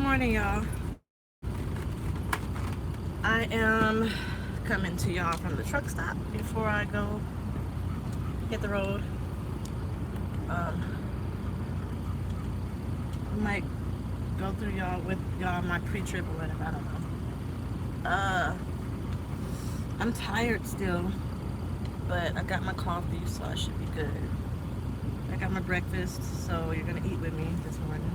morning, y'all. I am coming to y'all from the truck stop before I go hit the road. I might go through y'all with y'all my pre-trip or whatever. I don't know. I'm tired still, but I got my coffee, so I should be good. I got my breakfast, so you're gonna eat with me this morning.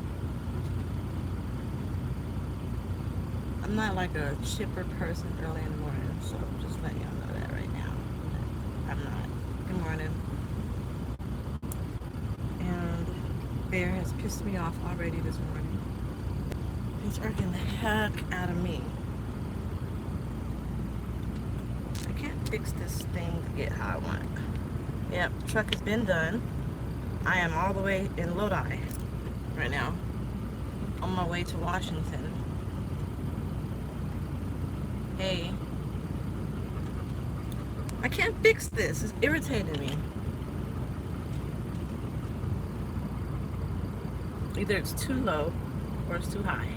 I'm not like a chipper person early in the morning, so just letting y'all know that right now. I'm not. Good morning. And Bear has pissed me off already this morning. He's irking the heck out of me. I can't fix this thing to get how I want it. Yep, truck has been done. I am all the way in Lodi right now, on my way to Washington. Hey, I can't fix this. It's irritating me. Either it's too low or it's too high.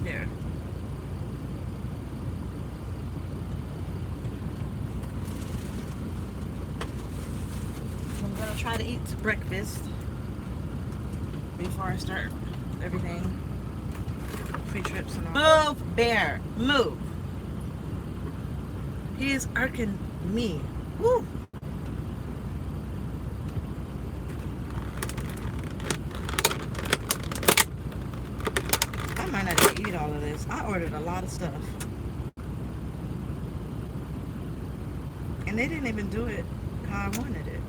There. I'm gonna try to eat breakfast before I start everything. Pre-trips and all. Move, Bear, move. He is irking me. Woo. I might not eat all of this. I ordered a lot of stuff. And they didn't even do it how I wanted it.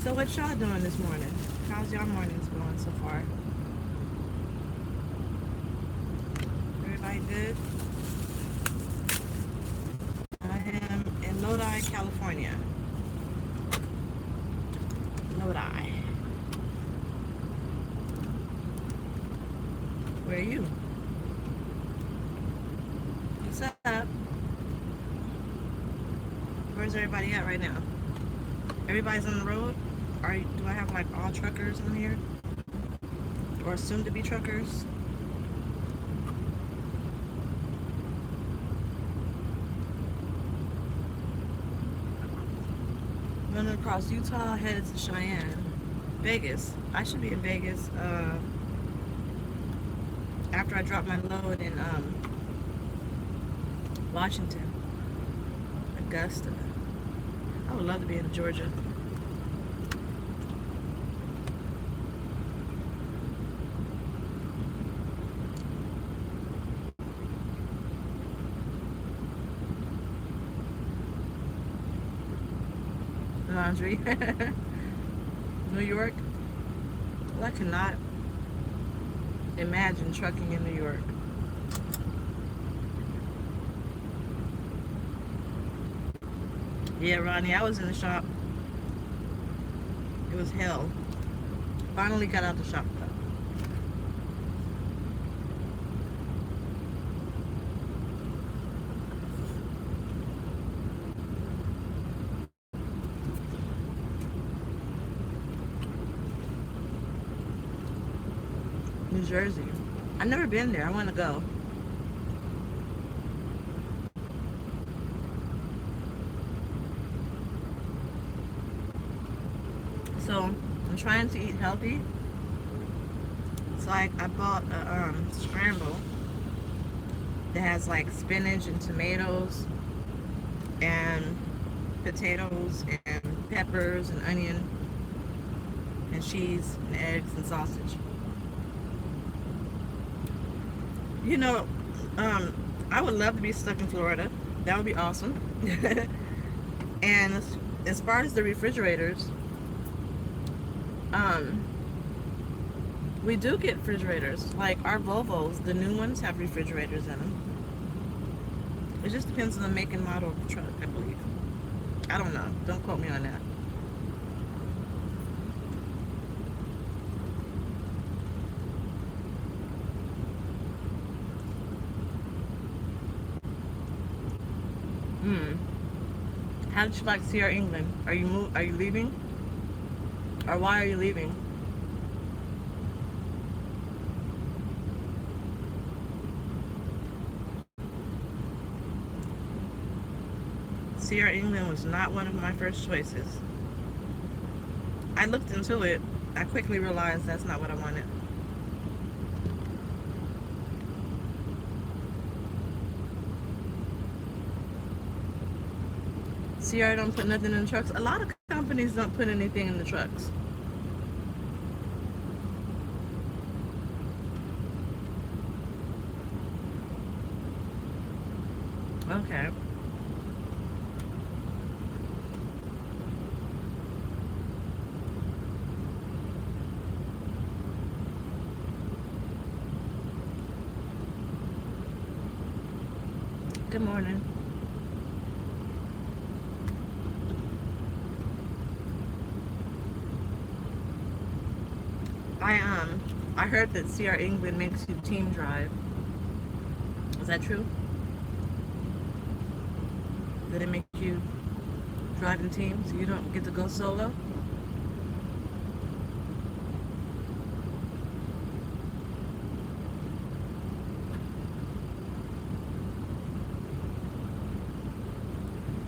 So what y'all doing this morning? How's y'all mornings going so far? Everybody good? I am in Lodi, California. Lodi. Where are you? What's up? Where's everybody at right now? Everybody's on the road? Do I have like all truckers in here? Or soon to be truckers? Running across Utah, headed to Cheyenne. Vegas. I should be in Vegas after I drop my load in Washington. Augusta. I would love to be in Georgia. Laundry. New York. Well, I cannot imagine trucking in New York. Yeah, Ronnie, I was in the shop. It was hell. Finally got out the shop though. New Jersey. I've never been there. I want to go. So I'm trying to eat healthy. So I bought a scramble that has like spinach and tomatoes and potatoes and peppers and onion and cheese and eggs and sausage. You know, I would love to be stuck in Florida. That would be awesome. And as far as the refrigerators, we do get refrigerators. Like our Volvos, the new ones have refrigerators in them. It just depends on the make and model of the truck, I believe. I don't know. Don't quote me on that. Hmm. How did you like Sierra England? Are you leaving? Or why are you leaving? Sierra England was not one of my first choices. I looked into it. I quickly realized that's not what I wanted. Sierra don't put nothing in the trucks. A lot of companies don't put anything in the trucks. Okay. Good morning. I heard that Sierra England makes you team drive. Is that true? Did it make you drive in teams? You don't get to go solo?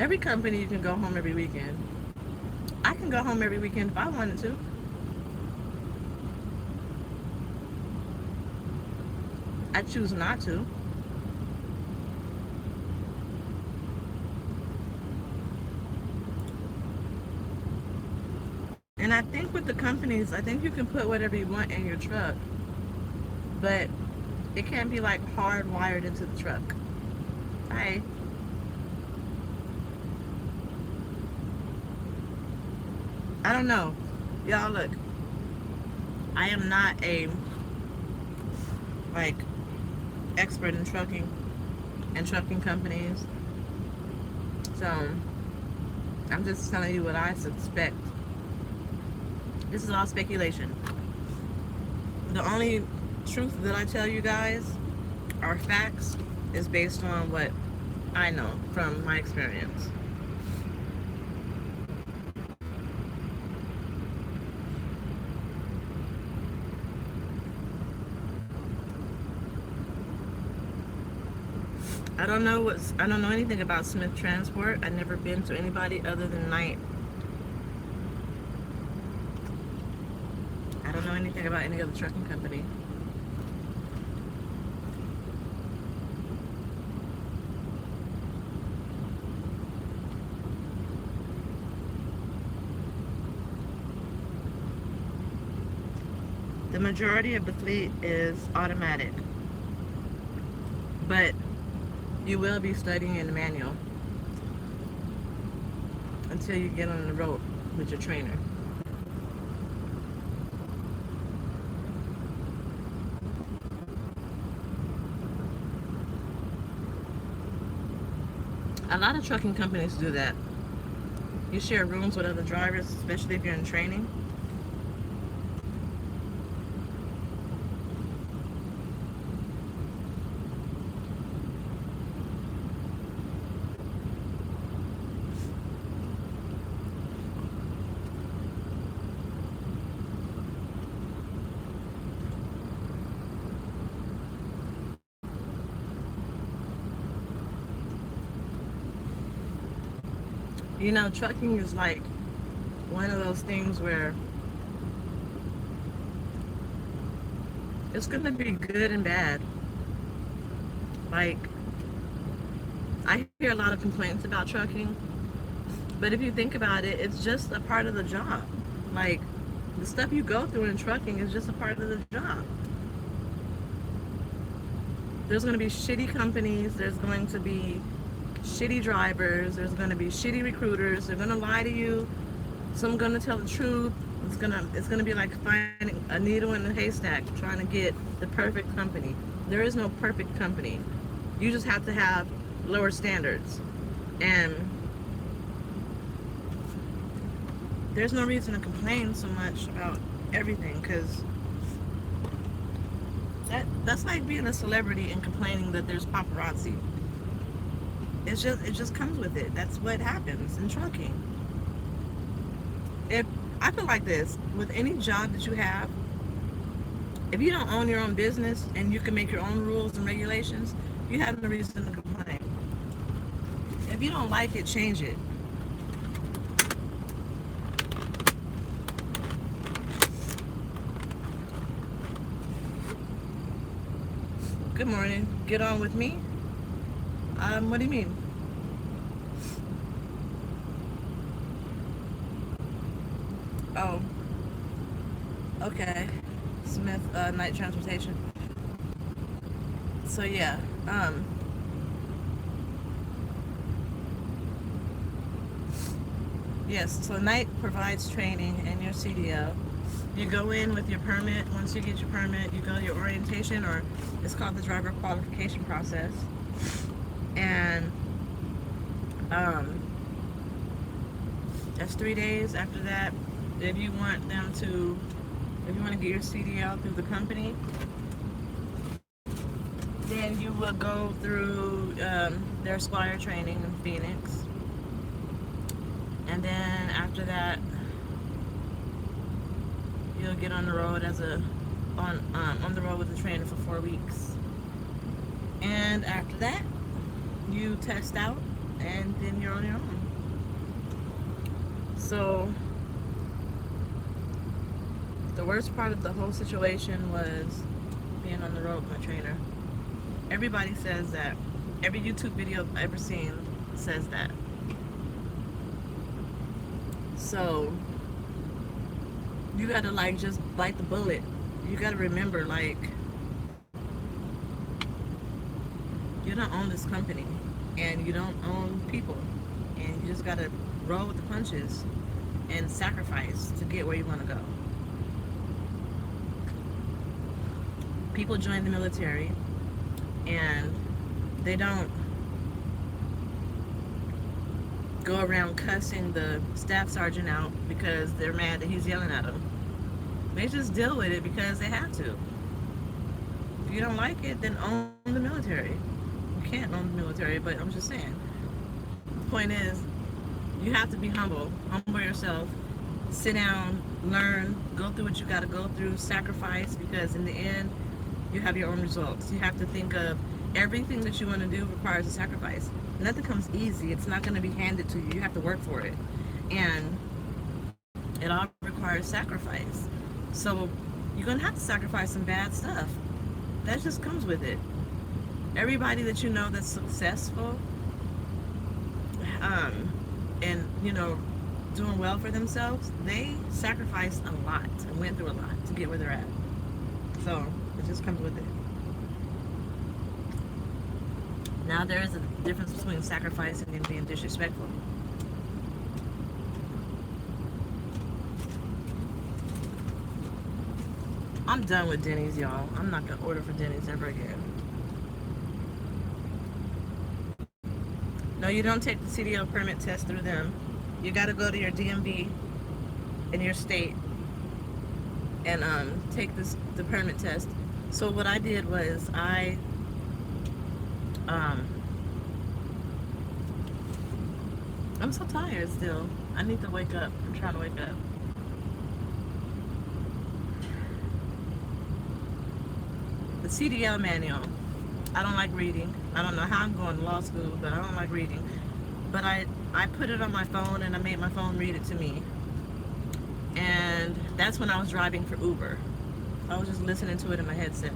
Every company you can go home every weekend. I can go home every weekend if I wanted to. I choose not to. And I think with the companies, I think you can put whatever you want in your truck, but it can't be like hardwired into the truck. I I don't know. Y'all look, I am not a like expert in trucking and trucking companies. So I'm just telling you what I suspect. This is all speculation. The only truth that I tell you guys are facts is based on what I know from my experience. I don't know anything about Smith Transport. I've never been to anybody other than Knight. I don't know anything about any other trucking company. The majority of the fleet is automatic, but you will be studying in the manual until you get on the road with your trainer. A lot of trucking companies do that. You share rooms with other drivers, especially if you're in training. You know, trucking is like one of those things where it's going to be good and bad. Like, I hear a lot of complaints about trucking, but if you think about it, it's just a part of the job. Like, the stuff you go through in trucking is just a part of the job. There's going to be shitty companies, there's going to be shitty drivers, there's going to be shitty recruiters, they're going to lie to you, some going to tell the truth. It's gonna be like finding a needle in a haystack trying to get the perfect company. There is no perfect company. You just have to have lower standards, and there's no reason to complain so much about everything, because that's like being a celebrity and complaining that there's paparazzi. it just comes with it. That's what happens in trucking. If I feel like this with any job that you have, if you don't own your own business and you can make your own rules and regulations, you have no reason to complain. If you don't like it, change it. Good morning. Get on with me. What do you mean? Oh, okay. Smith Night Transportation. So yeah, yes. So Night provides training and your CDL. You go in with your permit. Once you get your permit, you go to your orientation, or it's called the driver qualification process. And that's 3 days. After that, if you want to get your CDL through the company, then you will go through their Squire training in Phoenix. And then after that, you'll get on the road on the road with the trainer for 4 weeks. And after that, you test out, and then you're on your own. So the worst part of the whole situation was being on the road with my trainer. Everybody says that. Every YouTube video I've ever seen says that. So you gotta like just bite the bullet. You gotta remember, like, you don't own this company and you don't own people, and you just gotta roll with the punches and sacrifice to get where you want to go. People join the military and they don't go around cussing the staff sergeant out because they're mad that he's yelling at them. They just deal with it because they have to. If you don't like it, then own the military. You can't own the military, but I'm just saying. The point is, you have to be humble yourself, sit down, learn, go through what you got to go through, sacrifice, because in the end, you have your own results. You have to think of everything that you want to do requires a sacrifice. Nothing comes easy. It's not going to be handed to you. You have to work for it. And it all requires sacrifice. So you're going to have to sacrifice some bad stuff. That just comes with it. Everybody that you know that's successful, and, you know, doing well for themselves, they sacrificed a lot and went through a lot to get where they're at. So it just comes with it. Now there is a difference between sacrificing and being disrespectful. I'm done with Denny's, y'all. I'm not gonna order for Denny's ever again. No, you don't take the CDL permit test through them. You got to go to your DMV in your state and take the permit test. So what I did was I'm so tired still. I need to wake up. I'm trying to wake up. The CDL manual. I don't like reading. I don't know how I'm going to law school, but I don't like reading. But I put it on my phone and I made my phone read it to me. And that's when I was driving for Uber. I was just listening to it in my headset.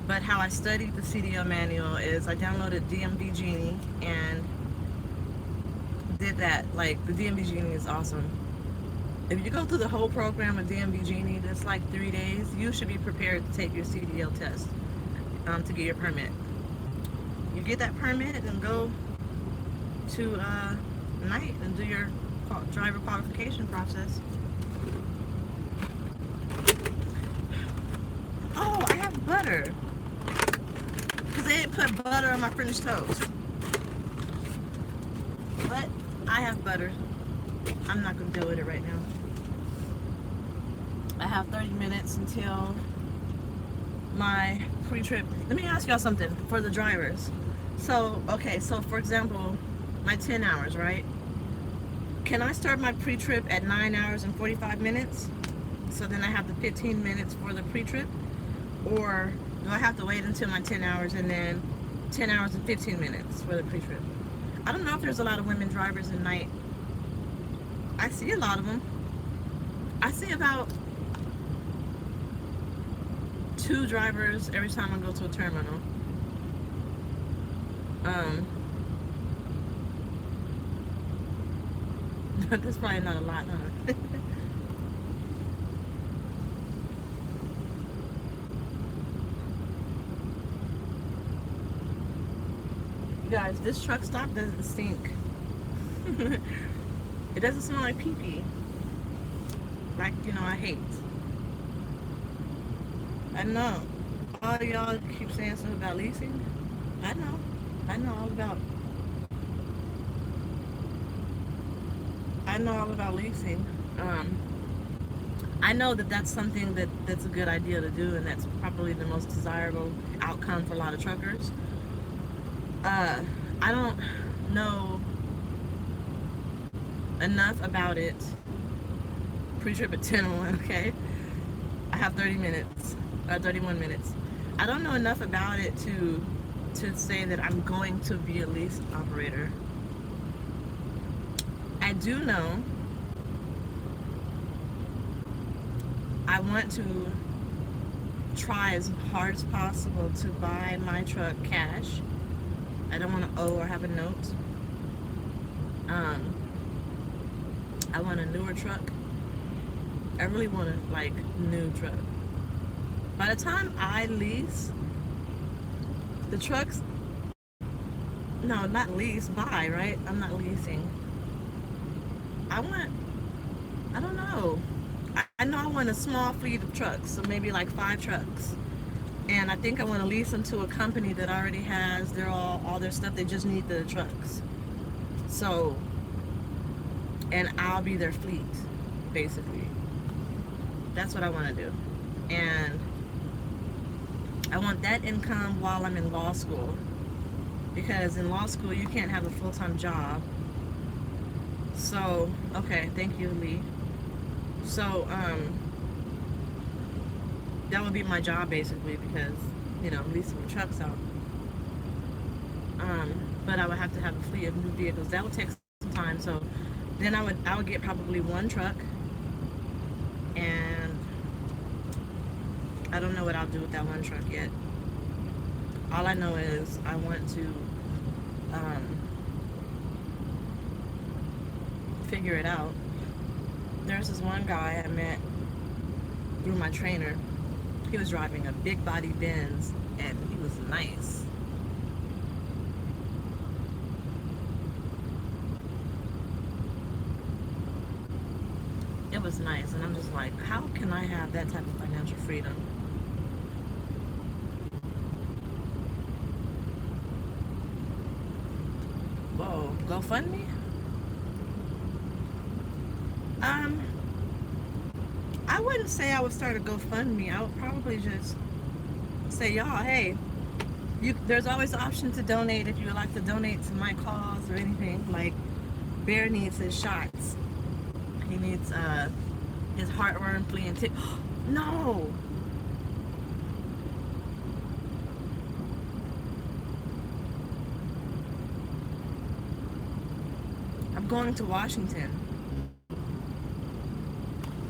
But how I studied the CDL manual is I downloaded DMV Genie and did that. Like, the DMV Genie is awesome. If you go through the whole program of DMV Genie, that's like 3 days, you should be prepared to take your CDL test to get your permit. You get that permit and go to Night and do your driver qualification process. Oh, I have butter. Because they didn't put butter on my French toast. But I have butter. I'm not going to deal with it right now. I have 30 minutes until my pre-trip. Let me ask y'all something for the drivers. So, okay, so for example, my 10 hours, right? Can I start my pre-trip at 9 hours and 45 minutes? So then I have the 15 minutes for the pre-trip? Or do I have to wait until my 10 hours and then 10 hours and 15 minutes for the pre-trip? I don't know if there's a lot of women drivers at night. I see a lot of them. I see about 2 drivers every time I go to a terminal. That's probably not a lot, huh? Guys, this truck stop doesn't stink. It doesn't smell like pee-pee. Like, I hate. I know. All y'all keep saying something about leasing. I know. I know all about. I know all about leasing. I know that that's something that's a good idea to do, and that's probably the most desirable outcome for a lot of truckers. I don't know enough about it. Pre-trip at 10:01, okay? I have 31 minutes. I don't know enough about it to say that I'm going to be a lease operator. I do know I want to try as hard as possible to buy my truck cash. I don't want to owe or have a note. I want a newer truck. I really want a new truck. By the time I lease, the trucks, no, not lease, buy, right? I'm not leasing. I don't know. I know I want a small fleet of trucks, so maybe like 5 trucks. And I think I want to lease them to a company that already has all their stuff. They just need the trucks. So, and I'll be their fleet, basically. That's what I want to do. And I want that income while I'm in law school. Because in law school, you can't have a full-time job. So, okay, thank you, Lee. So, that would be my job basically, because I'm leasing the trucks out. But I would have to have a fleet of new vehicles. That would take some time. So then I would get probably 1 truck, and I don't know what I'll do with that 1 truck yet. All I know is I want to figure it out. There's this one guy I met through my trainer. He was driving a big body Benz, and he was nice. It was nice, and I'm just like, how can I have that type of financial freedom? Whoa, GoFundMe? I wouldn't say I would start a GoFundMe. I would probably just say, y'all, hey, there's always the option to donate if you would like to donate to my cause or anything. Like, Bear needs his shots. He needs his heartworm, flea, and tick. No! I'm going to Washington.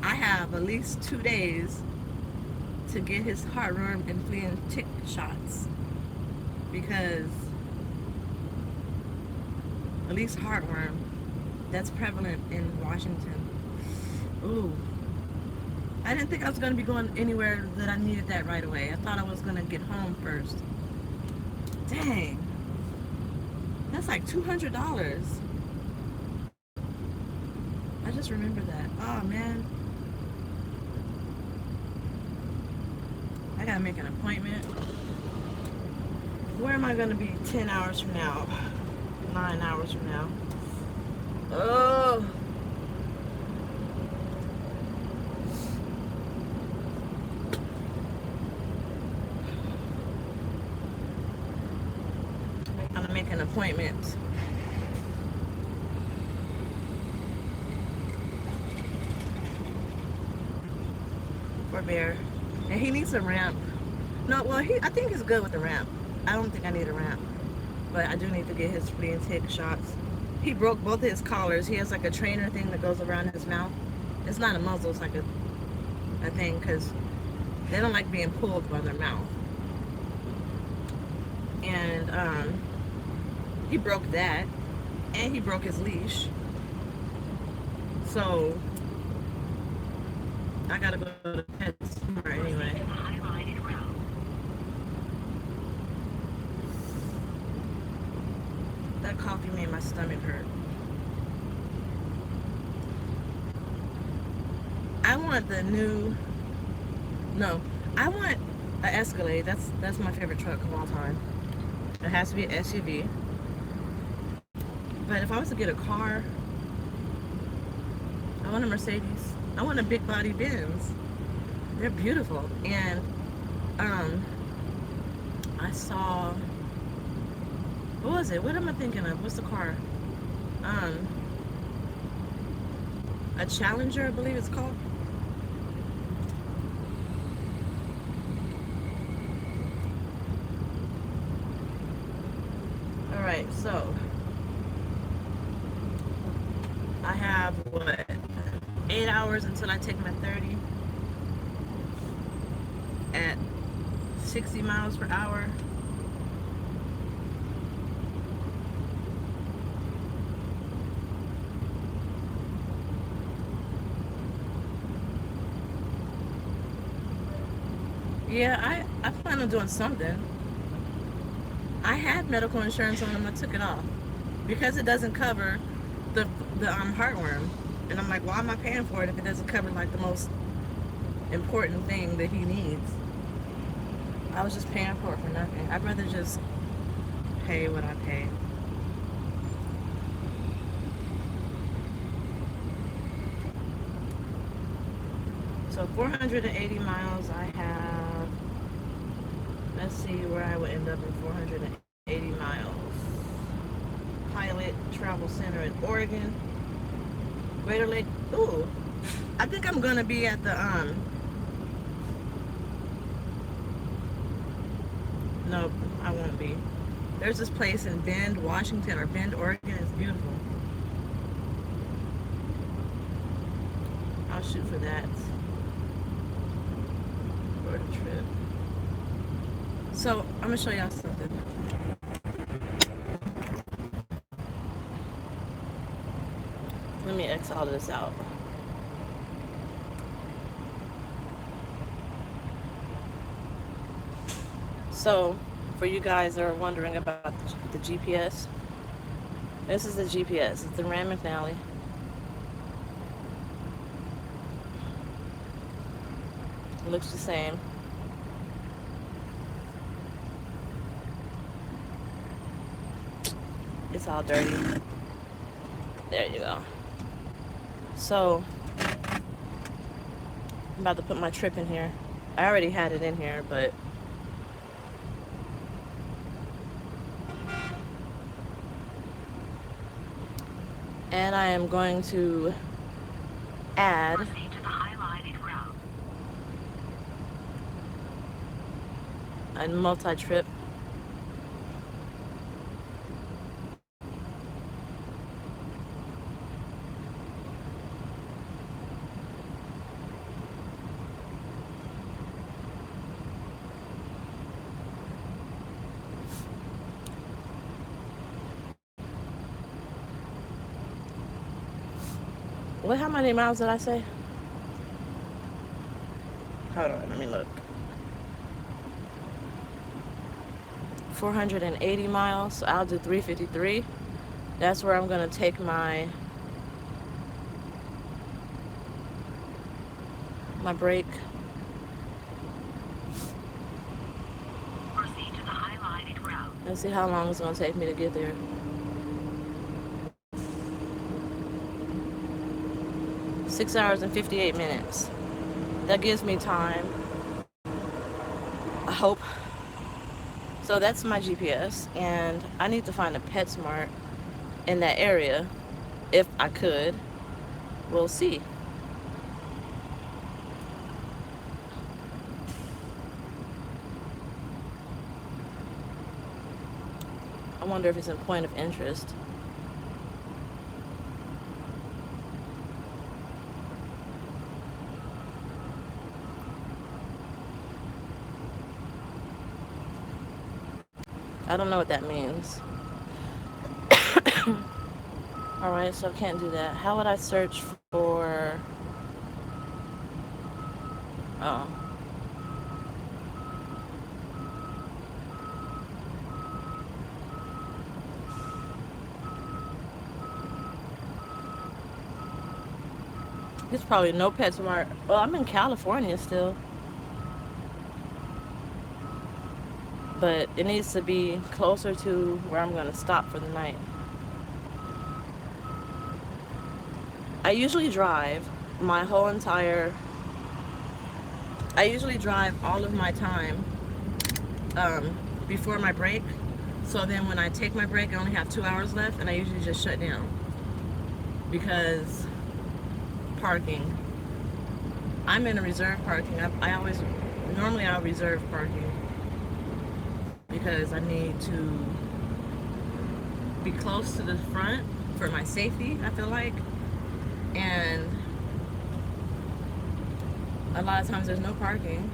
I have at least 2 days to get his heartworm and flea and tick shots, because at least heartworm, that's prevalent in Washington. Ooh. I didn't think I was going to be going anywhere that I needed that right away. I thought I was going to get home first. Dang. That's like $200. I just remembered that. Oh, man. I gotta make an appointment. Where am I gonna be 10 hours from now? 9 hours from now? Oh. appointment. For Bear. And he needs a ramp. No, well, I think he's good with the ramp. I don't think I need a ramp. But I do need to get his flea and tick shots. He broke both of his collars. He has like a trainer thing that goes around his mouth. It's not a muzzle, it's like a thing, because they don't like being pulled by their mouth. And he broke that, and he broke his leash. So I gotta go to the pet store anyway. That coffee made my stomach hurt. I want the new, no, I want an Escalade. That's my favorite truck of all time. It has to be an SUV. But if I was to get a car, I want a Mercedes. I want a big body Benz. They're beautiful. And I saw, what was it? What am I thinking of? What's the car? A Challenger, I believe it's called. Alright, so I have, what, 8 hours until I take my 30 at 60 miles per hour. Yeah, I plan on doing something. I had medical insurance on them. I took it off because it doesn't cover the heartworm. And I'm like, why am I paying for it if it doesn't cover like the most important thing that he needs? I was just paying for it for nothing. I'd rather just pay what I pay. So 480 miles I have. Let's see where I would end up in 480 miles. Pilot Travel Center in Oregon. Greater Lake. Ooh, I think I'm gonna be at the nope, I won't be. There's this place in Bend, Washington, or Bend, Oregon. It's beautiful. I'll shoot for that for the trip. So I'm gonna show y'all something. Let me X all this out. So, for you guys that are wondering about the GPS, this is the GPS. It's the Rand McNally. It looks the same. It's all dirty. There you go. So, I'm about to put my trip in here. I already had it in here, but and I am going to add a multi-trip. How many miles did I say? Hold on, let me look. 480 miles, so I'll do 353. That's where I'm gonna take my break. Proceed to the highlighted route. Let's see how long it's gonna take me to get there. 6 hours and 58 minutes. That gives me time, I hope, So that's my GPS, and I need to find a PetSmart in that area if I could. We'll see. I wonder if it's a point of interest. I don't know what that means. Alright, so I can't do that. How would I search for... Oh. There's probably no PetSmart. Well, I'm in California still. But it needs to be closer to where I'm going to stop for the night. I usually drive my whole entire... I usually drive all of my time before my break. So then when I take my break, I only have 2 hours left, and I usually just shut down. Because parking. I'm in a reserve parking. Normally I'll reserve parking because I need to be close to the front for my safety, I feel like. And a lot of times there's no parking.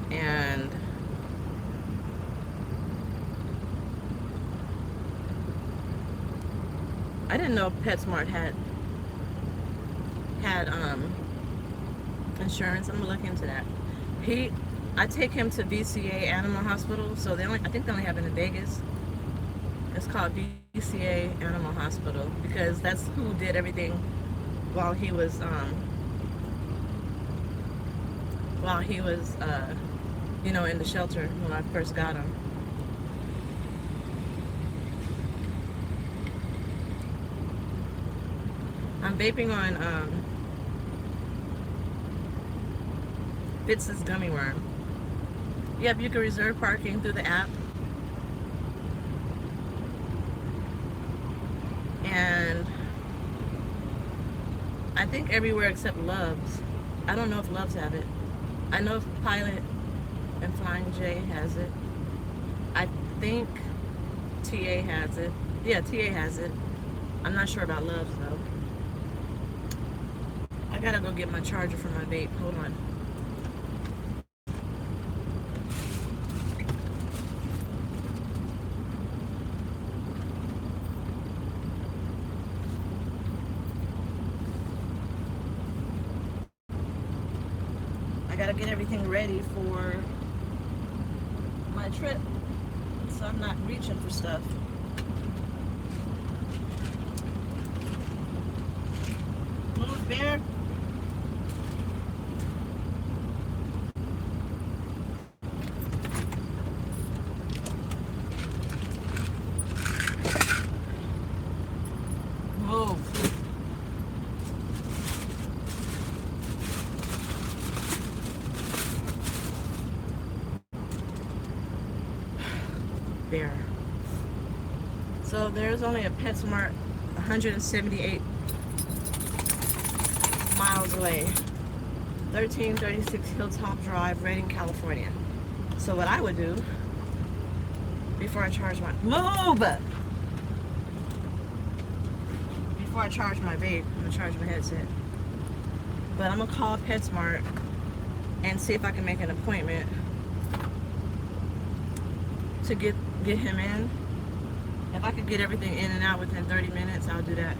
And I didn't know PetSmart had insurance. I'm gonna look into that. I take him to VCA Animal Hospital, so I think they only have it in Vegas. It's called VCA Animal Hospital because that's who did everything while he was in the shelter when I first got him. I'm vaping on Fitz's gummy worm. Yep, you can reserve parking through the app. And I think everywhere except Love's. I don't know if Love's have it. I know if Pilot and Flying J has it. I think TA has it. Yeah, TA has it. I'm not sure about Love's though. I gotta go get my charger for my vape. Hold on. I gotta get everything ready for my trip, so I'm not reaching for stuff. Move, bear. Move. Bear. So there's only a PetSmart 178 miles away. 1336 Hilltop Drive, Redding, California. So what I would do before I charge my before I charge my vape, I'm gonna charge my headset. But I'm gonna call PetSmart and see if I can make an appointment to get him in. If I could get everything in and out within 30 minutes, I'll do that.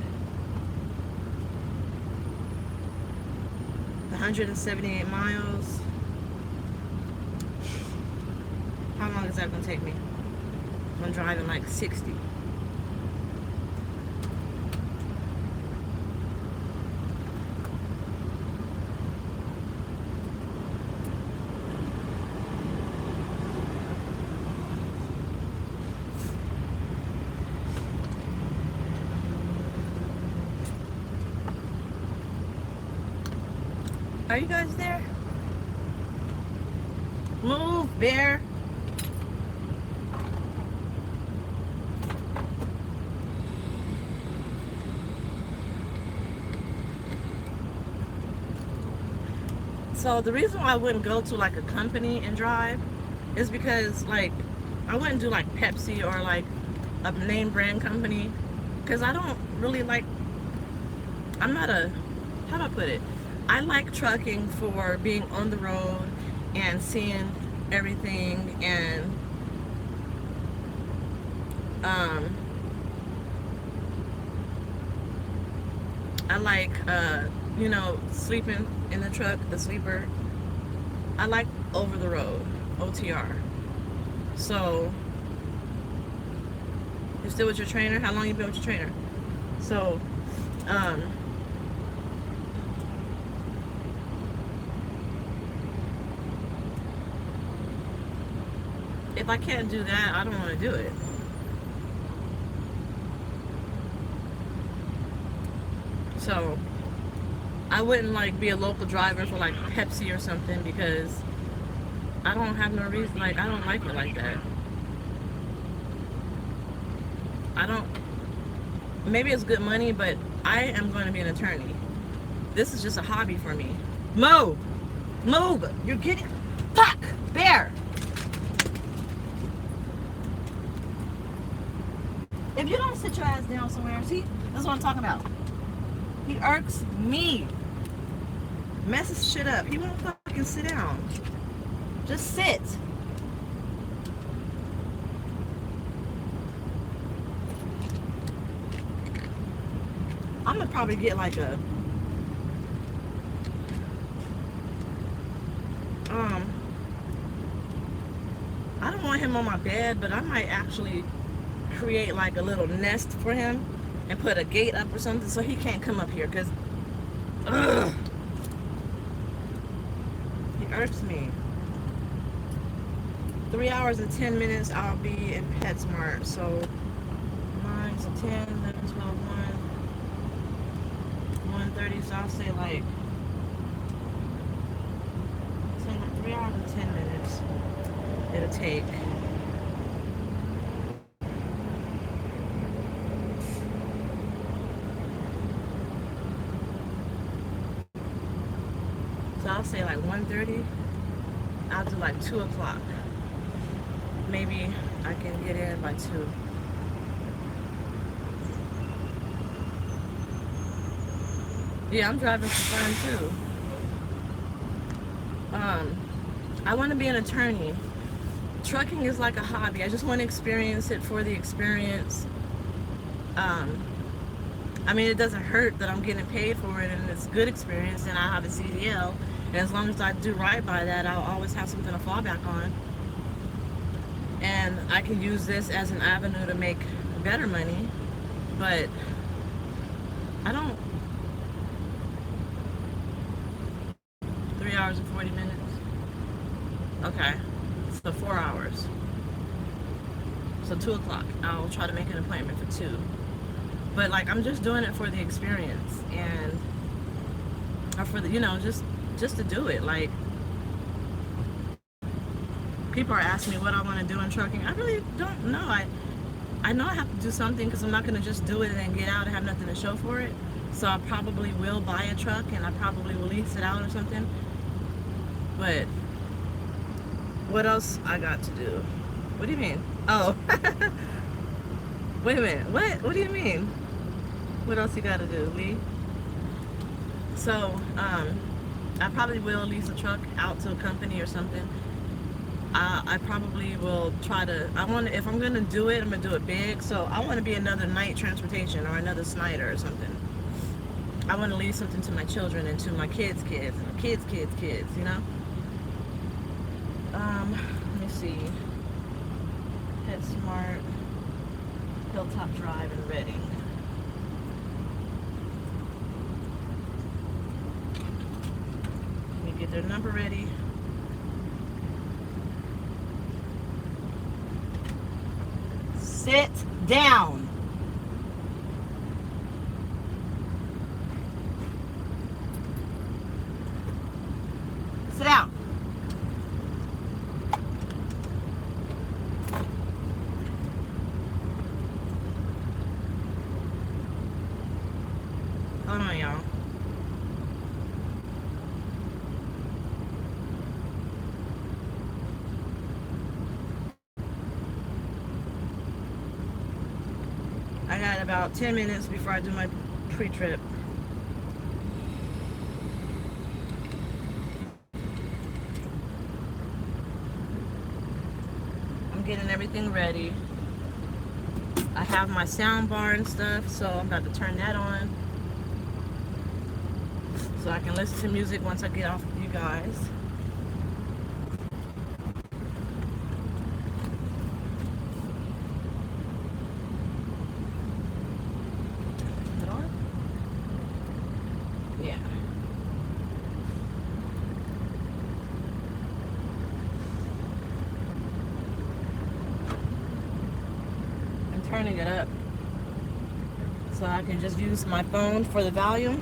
178 miles. How long is that gonna take me? I'm driving like 60. Are you guys there? Move, bear. So the reason why I wouldn't go to like a company and drive is because like I wouldn't do like Pepsi or like a name brand company, because I don't really like, I'm not a, how do I put it? I like trucking for being on the road and seeing everything, and I like you know, sleeping in the truck, the sleeper. I like over the road, OTR. So you still with your trainer? How long you been with your trainer? So if I can't do that, I don't want to do it. So I wouldn't like be a local driver for like Pepsi or something, because I don't have no reason, like I don't like it like that. I don't, maybe it's good money, but I am going to be an attorney. This is just a hobby for me. Move! Move! You're getting, fuck! Bear! If you don't sit your ass down somewhere, see, that's what I'm talking about. He irks me. Messes shit up. He won't fucking sit down. Just sit. I'm gonna probably get like a I don't want him on my bed, but I might actually create like a little nest for him and put a gate up or something so he can't come up here, because he irks me. 3 hours and 10 minutes I'll be in PetSmart. So 9 to 10, 11, 12, 1, 1:30. So I'll say like 3 hours and 10 minutes it'll take. So I'll say like 1:30. I'll do like 2 o'clock. Maybe I can get in by 2. Yeah, I'm driving for fun too. I want to be an attorney. Trucking is like a hobby. I just want to experience it for the experience. I mean, it doesn't hurt that I'm getting paid for it, and it's good experience, and I have a CDL. And as long as I do right by that, I'll always have something to fall back on. And I can use this as an avenue to make better money. But I don't. 3 hours and 40 minutes. Okay. So 4 hours. So 2 o'clock. I'll try to make an appointment for 2. But like, I'm just doing it for the experience, and or for the, you know, just to do it. Like, people are asking me what I want to do in trucking. I really don't know. I know I have to do something, because I'm not going to just do it and then get out and have nothing to show for it. So I probably will buy a truck, and I probably will lease it out or something. But what else I got to do? What do you mean? Oh. Wait a minute. What do you mean? What else you got to do, Lee? So, I probably will lease a truck out to a company or something. I probably will try to, if I'm going to do it, I'm going to do it big. So I want to be another Night Transportation or another Snyder or something. I want to leave something to my children and to my kids' kids and my kids' kids' kids, you know? Let me see. PetSmart, Hilltop Drive in Reading. Let me get their number ready. Sit down. Sit down. Hold on, y'all. I got about 10 minutes before I do my pre-trip. I'm getting everything ready. I have my sound bar and stuff, so I'm about to turn that on so I can listen to music once I get off with you guys. Is it on? Yeah. I'm turning it up so I can just use my phone for the volume.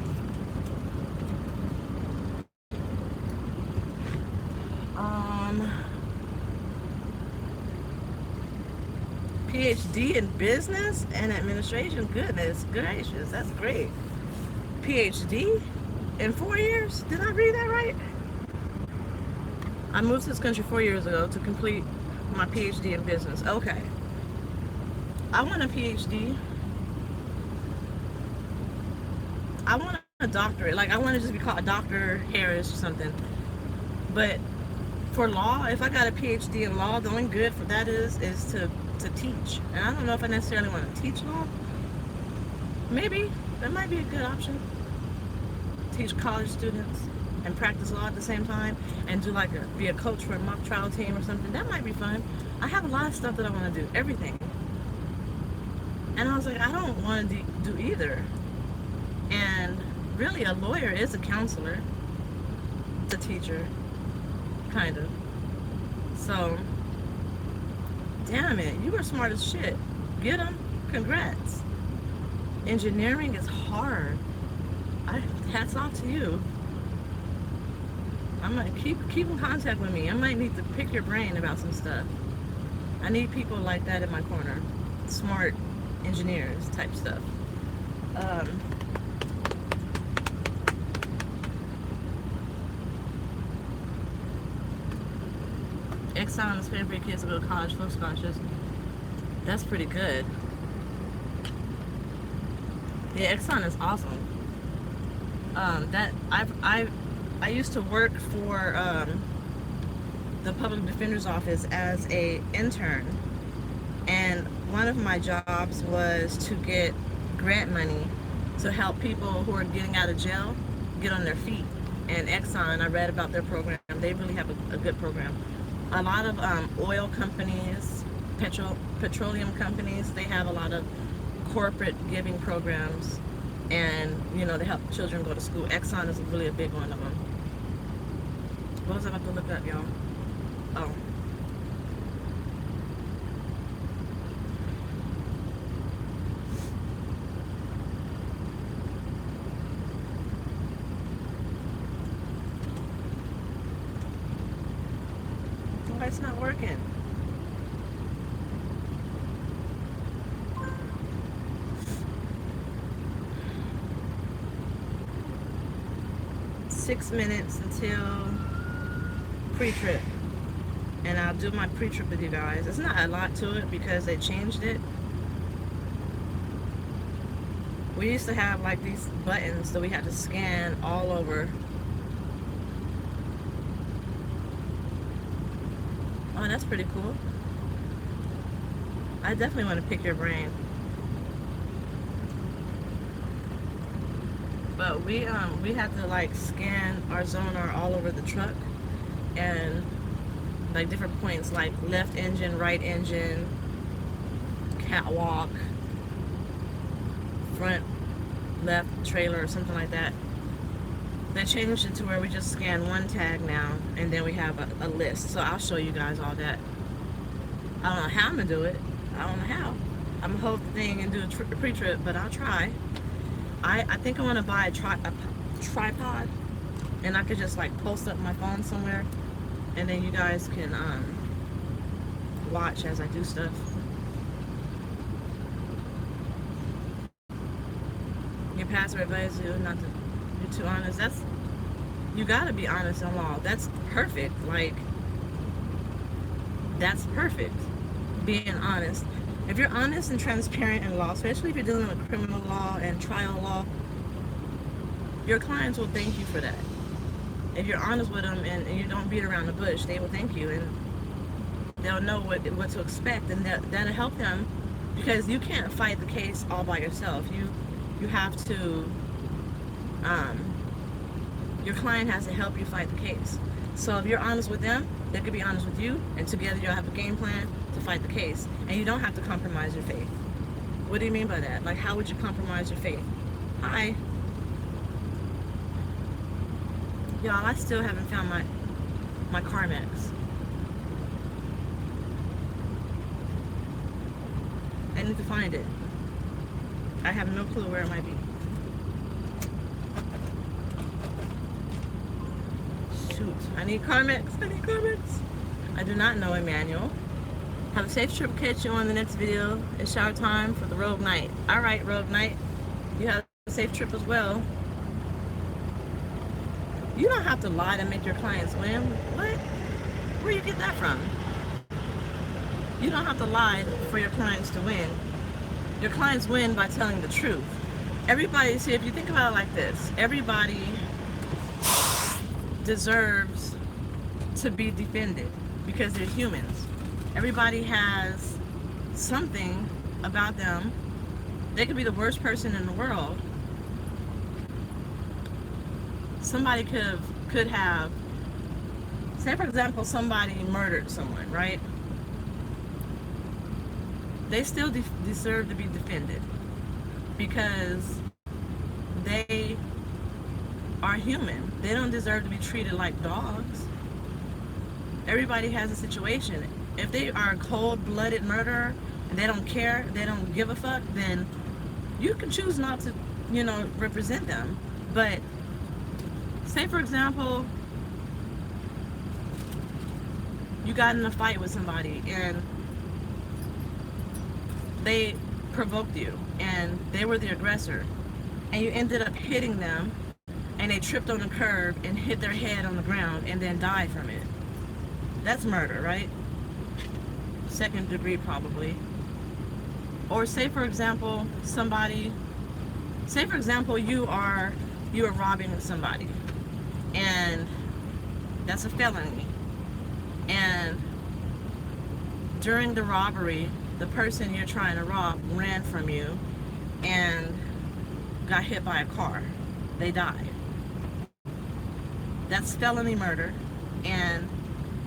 PhD in business and administration. Goodness gracious, that's great. PhD in 4 years? Did I read that right? I moved to this country 4 years ago to complete my PhD in business. Okay. I want a PhD. I want a doctorate. Like, I want to just be called Dr. Harris or something. But for law, if I got a PhD in law, the only good for that is to teach. And I don't know if I necessarily want to teach law. Maybe. That might be a good option. Teach college students and practice law at the same time and do be a coach for a mock trial team or something. That might be fun. I have a lot of stuff that I want to do. Everything. And I was like, I don't want to do either. And really, a lawyer is a counselor. It's a teacher. Kind of. So, damn it, you were smart as shit. Get them. Congrats. Engineering is hard. Hats off to you. I'm gonna keep in contact with me. I might need to pick your brain about some stuff. I need people like that in my corner. Smart engineers type stuff. Exxon is paying for your kids to go to college, full scholarships. That's pretty good. Yeah, Exxon is awesome. I used to work for the public defender's office as a intern, and one of my jobs was to get grant money to help people who are getting out of jail get on their feet. And Exxon, I read about their program. They really have a good program. A lot of oil companies, petroleum companies, they have a lot of corporate giving programs, and they help children go to school. Exxon is really a big one of them. What was I about to look up, y'all? Oh. Why it's not working? Six minutes until pre-trip, and I'll do my pre-trip with you guys. It's not a lot to it because they changed it. We used to have these buttons that we had to scan all over. Oh, that's pretty cool. I definitely want to pick your brain. But we had to scan our sonar all over the truck, and different points like left engine, right engine, catwalk, front left trailer or something like that. They changed it to where we just scan one tag now, and then we have a list. So I'll show you guys all that. I don't know how I'm gonna do it. I don't know how. I'm gonna hold the thing and do a pre-trip, but I'll try. I think I want to buy a tripod, and I could just post up my phone somewhere, and then you guys can watch as I do stuff. Your pastor advises you not to be too honest. You gotta be honest in law. That's perfect. Like, that's perfect. Being honest. If you're honest and transparent in law, especially if you're dealing with criminal law and trial law, your clients will thank you for that. If you're honest with them and you don't beat around the bush, they will thank you, and they'll know what to expect, and that'll help them, because you can't fight the case all by yourself. You have to, your client has to help you fight the case. So if you're honest with them, they could be honest with you, and together you'll have a game plan to fight the case. And you don't have to compromise your faith. What do you mean by that? Like, how would you compromise your faith? Hi. Y'all, I still haven't found my Carmex. I need to find it. I have no clue where it might be. Shoot, I need Carmex. I do not know, Emmanuel. Have a safe trip. Catch you on the next video. It's shower time for the Rogue Knight. Alright, Rogue Knight. You have a safe trip as well. You don't have to lie to make your clients win. What? Where you get that from? You don't have to lie for your clients to win. Your clients win by telling the truth. Everybody, see, if you think about it like this, everybody deserves to be defended because they're humans. Everybody has something about them. They could be the worst person in the world. Somebody could have, say for example, somebody murdered someone, right? They still deserve to be defended because they are human. They don't deserve to be treated like dogs. Everybody has a situation. If they are a cold-blooded murderer and they don't care, they don't give a fuck, then you can choose not to, represent them. But say for example, you got in a fight with somebody and they provoked you and they were the aggressor, and you ended up hitting them and they tripped on a curb and hit their head on the ground and then died from it. That's murder, right? Second degree probably. Or say for example, you are robbing somebody, and that's a felony, and during the robbery the person you're trying to rob ran from you and got hit by a car. They died. That's felony murder, and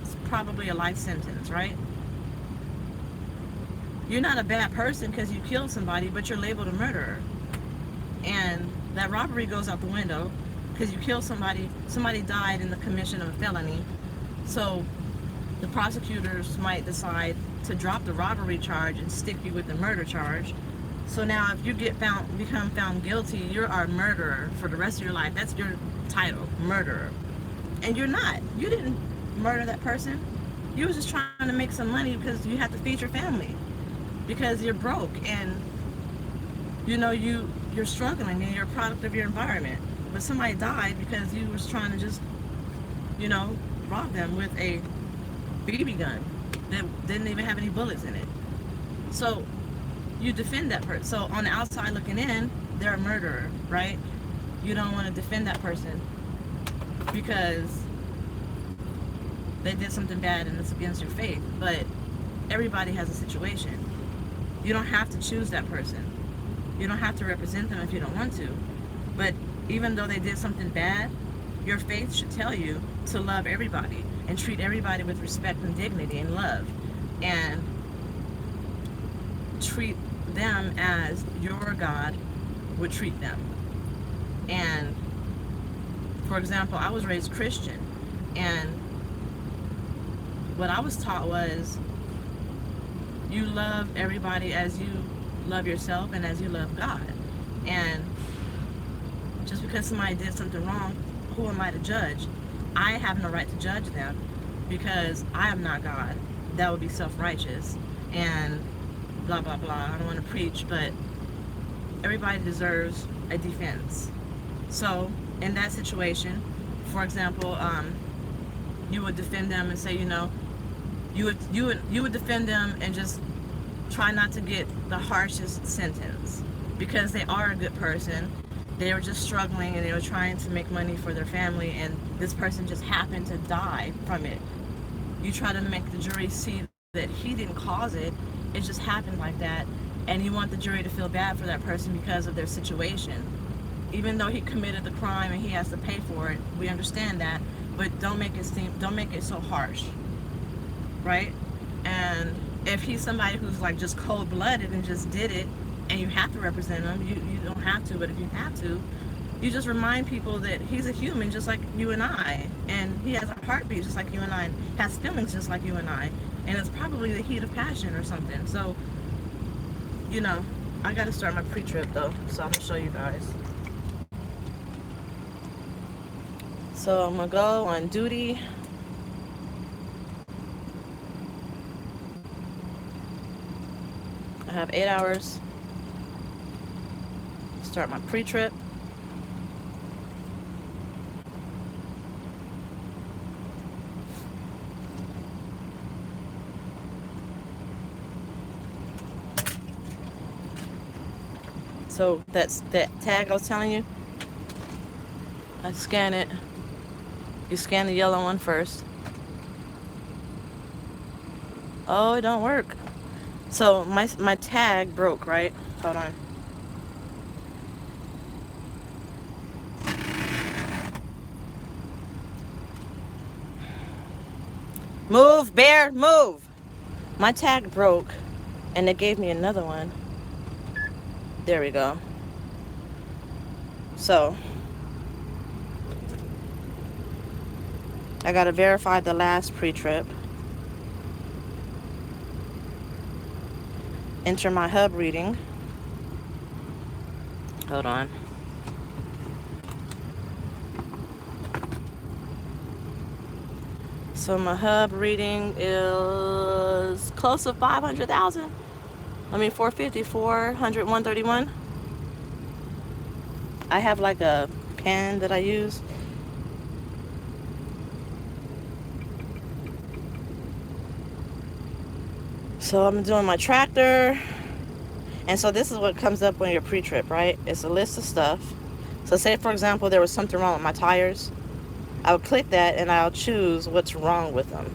it's probably a life sentence, right? You're not a bad person because you killed somebody, but you're labeled a murderer. And that robbery goes out the window because you killed somebody. Somebody died in the commission of a felony. So the prosecutors might decide to drop the robbery charge and stick you with the murder charge. So now if you become found guilty, you're a murderer for the rest of your life. That's your title, murderer. And you're not. You didn't murder that person. You was just trying to make some money because you have to feed your family, because you're broke, and you're struggling and you're a product of your environment. But somebody died because you was trying to just rob them with a BB gun that didn't even have any bullets in it. So you defend that person. So on the outside looking in, they're a murderer, right? You don't want to defend that person because they did something bad and it's against your faith. But everybody has a situation. You don't have to choose that person. You don't have to represent them if you don't want to. But even though they did something bad, your faith should tell you to love everybody and treat everybody with respect and dignity and love, and treat them as your God would treat them. And for example, I was raised Christian, and what I was taught was you love everybody as you love yourself and as you love God. And just because somebody did something wrong, who am I to judge? I have no right to judge them because I am not God. That would be self-righteous and blah blah blah. I don't want to preach, but everybody deserves a defense. So in that situation, for example, you would defend them and say, you would defend them and just try not to get the harshest sentence, because they are a good person. They were just struggling and they were trying to make money for their family, and this person just happened to die from it. You try to make the jury see that he didn't cause it, it just happened like that, and you want the jury to feel bad for that person because of their situation. Even though he committed the crime and he has to pay for it, we understand that, but don't make it so harsh, right? And if he's somebody who's like just cold-blooded and just did it, and you have to represent him, you don't have to, but if you have to, you just remind people that he's a human just like you and I, and he has a heartbeat just like you and I, and has feelings just like you and I, and it's probably the heat of passion or something. So, I got to start my pre-trip though, so I'm going to show you guys. So I'm going to go on duty. I have 8 hours. Start my pre-trip. So that's that tag I was telling you. I scan it. You scan the yellow one first. Oh, it don't work. So my tag broke, right? Hold on. Move, bear, move. My tag broke, and they gave me another one. There we go. So I gotta verify the last pre-trip. Enter my hub reading. Hold on. So my hub reading is close to 500,000. 450, 400, 131. I have like a pen that I use. So I'm doing my tractor. And so this is what comes up when you're pre-trip, right? It's a list of stuff. So say, for example, there was something wrong with my tires. I would click that and I'll choose what's wrong with them.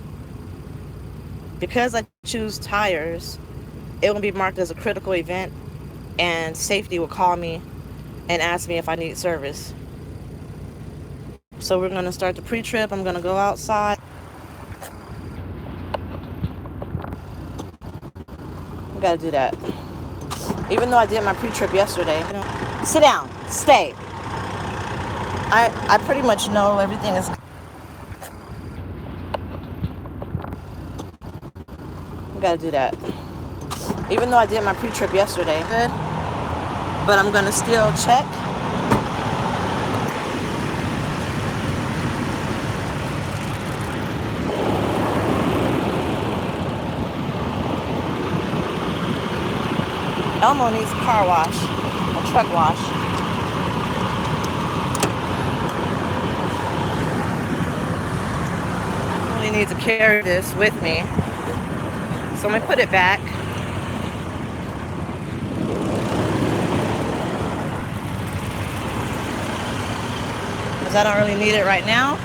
Because I choose tires, it will be marked as a critical event, and safety will call me and ask me if I need service. So we're going to start the pre-trip. I'm going to go outside. I got to do that. Even though I did my pre-trip yesterday. Sit down. Stay. I pretty much know everything is. I got to do that. Even though I did my pre-trip yesterday. Good. But I'm going to still check. Elmo needs a car wash, a truck wash. I really need to carry this with me. So I'm going to put it back. Because I don't really need it right now.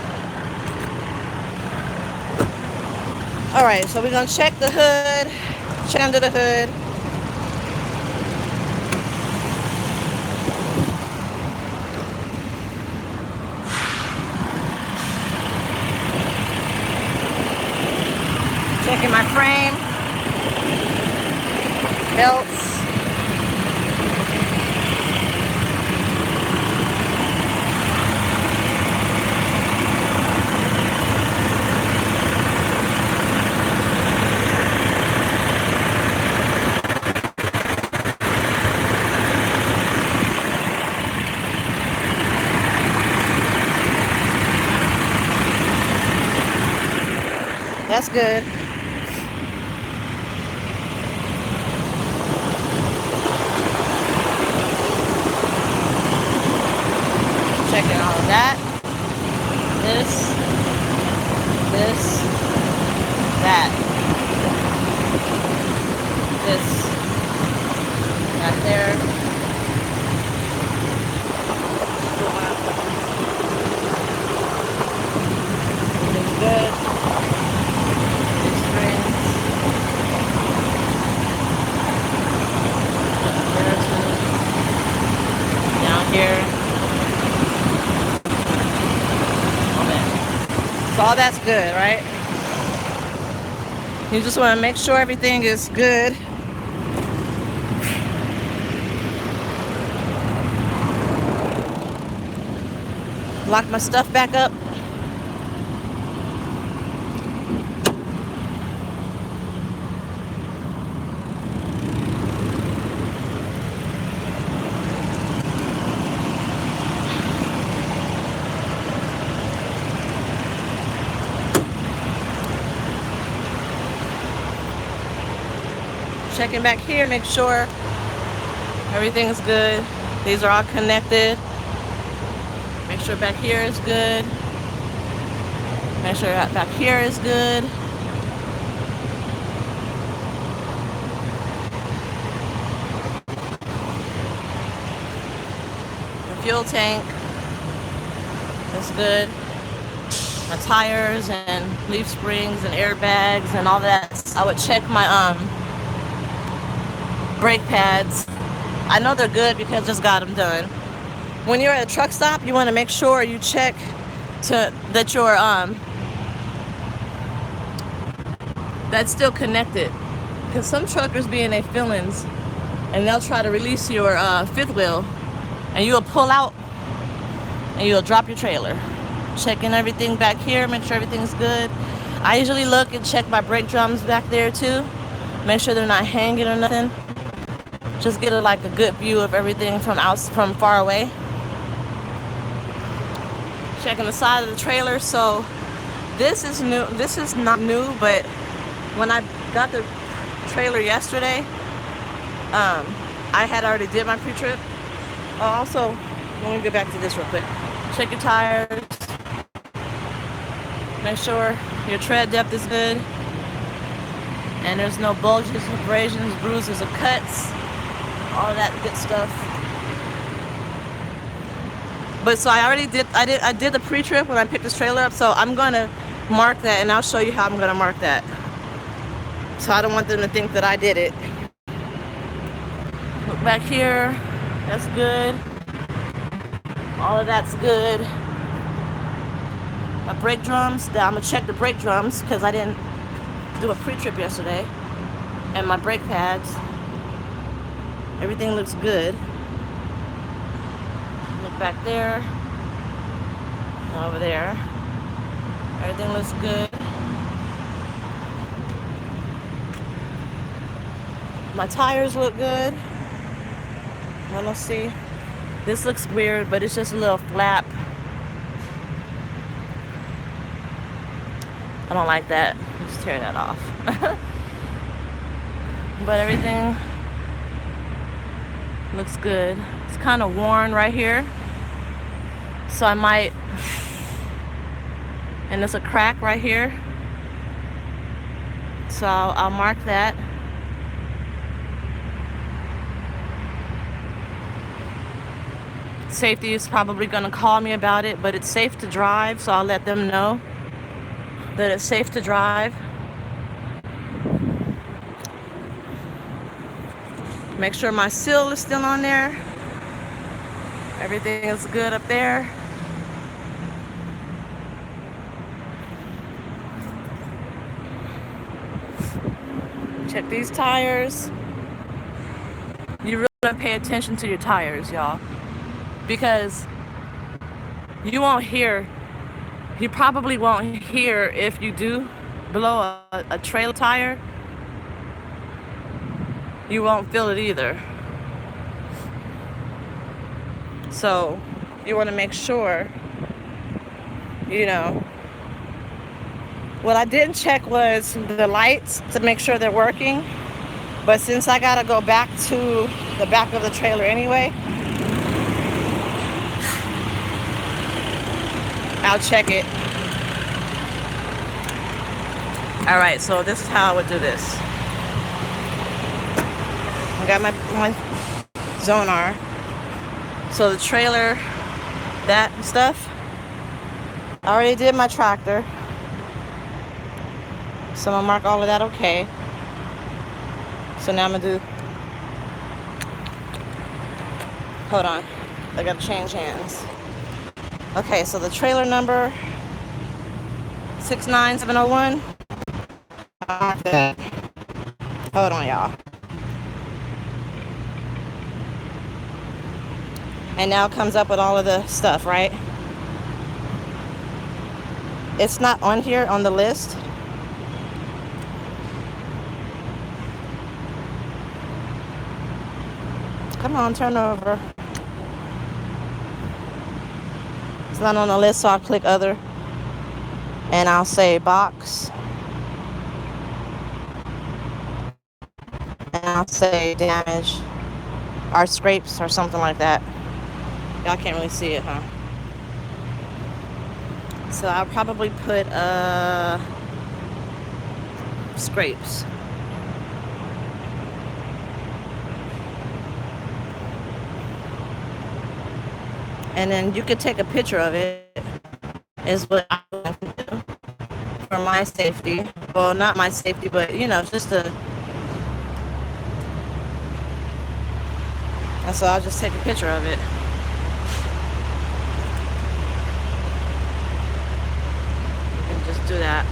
Alright, so we're going to check the hood. Check under the hood. Checking my frame, belts. That's good. Back there. Everything's good. Big springs. Down here. So all that's good, right? You just want to make sure everything is good. Lock my stuff back up. Checking back here, make sure everything is good. These are all connected. Make sure back here is good. Make sure back here is good. The fuel tank is good. My tires and leaf springs and airbags and all that. I would check my brake pads. I know they're good because I just got them done. When you're at a truck stop, you want to make sure you check that your that's still connected. Because some truckers be in their feelings and they'll try to release your fifth wheel and you'll pull out and you'll drop your trailer. Checking everything back here, make sure everything's good. I usually look and check my brake drums back there too. Make sure they're not hanging or nothing. Just get a good view of everything from far away. Checking the side of the trailer. So this is new. This is not new, but when I got the trailer yesterday, I had already did my pre-trip. Also, let me get back to this real quick. Check your tires. Make sure your tread depth is good. And there's no bulges, abrasions, bruises, or cuts. All that good stuff. But so I did the pre-trip when I picked this trailer up, so I'm gonna mark that and I'll show you how I'm gonna mark that. So I don't want them to think that I did it. Look back here, that's good. All of that's good. My brake drums, I'm gonna check the brake drums because I didn't do a pre-trip yesterday. And my brake pads. Everything looks good. Look back there. Over there. Everything looks good. My tires look good. Well, let's see. This looks weird, but it's just a little flap. I don't like that. Just tear that off. But everything looks good. It's kind of worn right here, so I might, and there's a crack right here, so I'll mark that. Safety is probably going to call me about it, but it's safe to drive, so I'll let them know that it's safe to drive. Make sure my seal is still on there. Everything is good up there. Check these tires. You really want to pay attention to your tires, y'all, because you probably won't hear if you do blow a trailer tire. You won't feel it either. So you want to make sure, What I didn't check was the lights to make sure they're working. But since I gotta go back to the back of the trailer anyway, I'll check it. All right, so this is how I would do this. I got my Zonar. So the trailer, that stuff, I already did my tractor. So I'm gonna mark all of that okay. So now I'm gonna do, hold on, I gotta change hands. Okay, so the trailer number 69701. Hold on, y'all. And now it comes up with all of the stuff, right? It's not on here on the list. Come on, turn over. It's not on the list, so I'll click other. And I'll say box. And I'll say damage or scrapes or something like that. Y'all can't really see it, huh? So I'll probably put scrapes. And then you could take a picture of it, is what I want to do for my safety. Well, not my safety, but you know, just to. And so I'll just take a picture of it. You can just do that.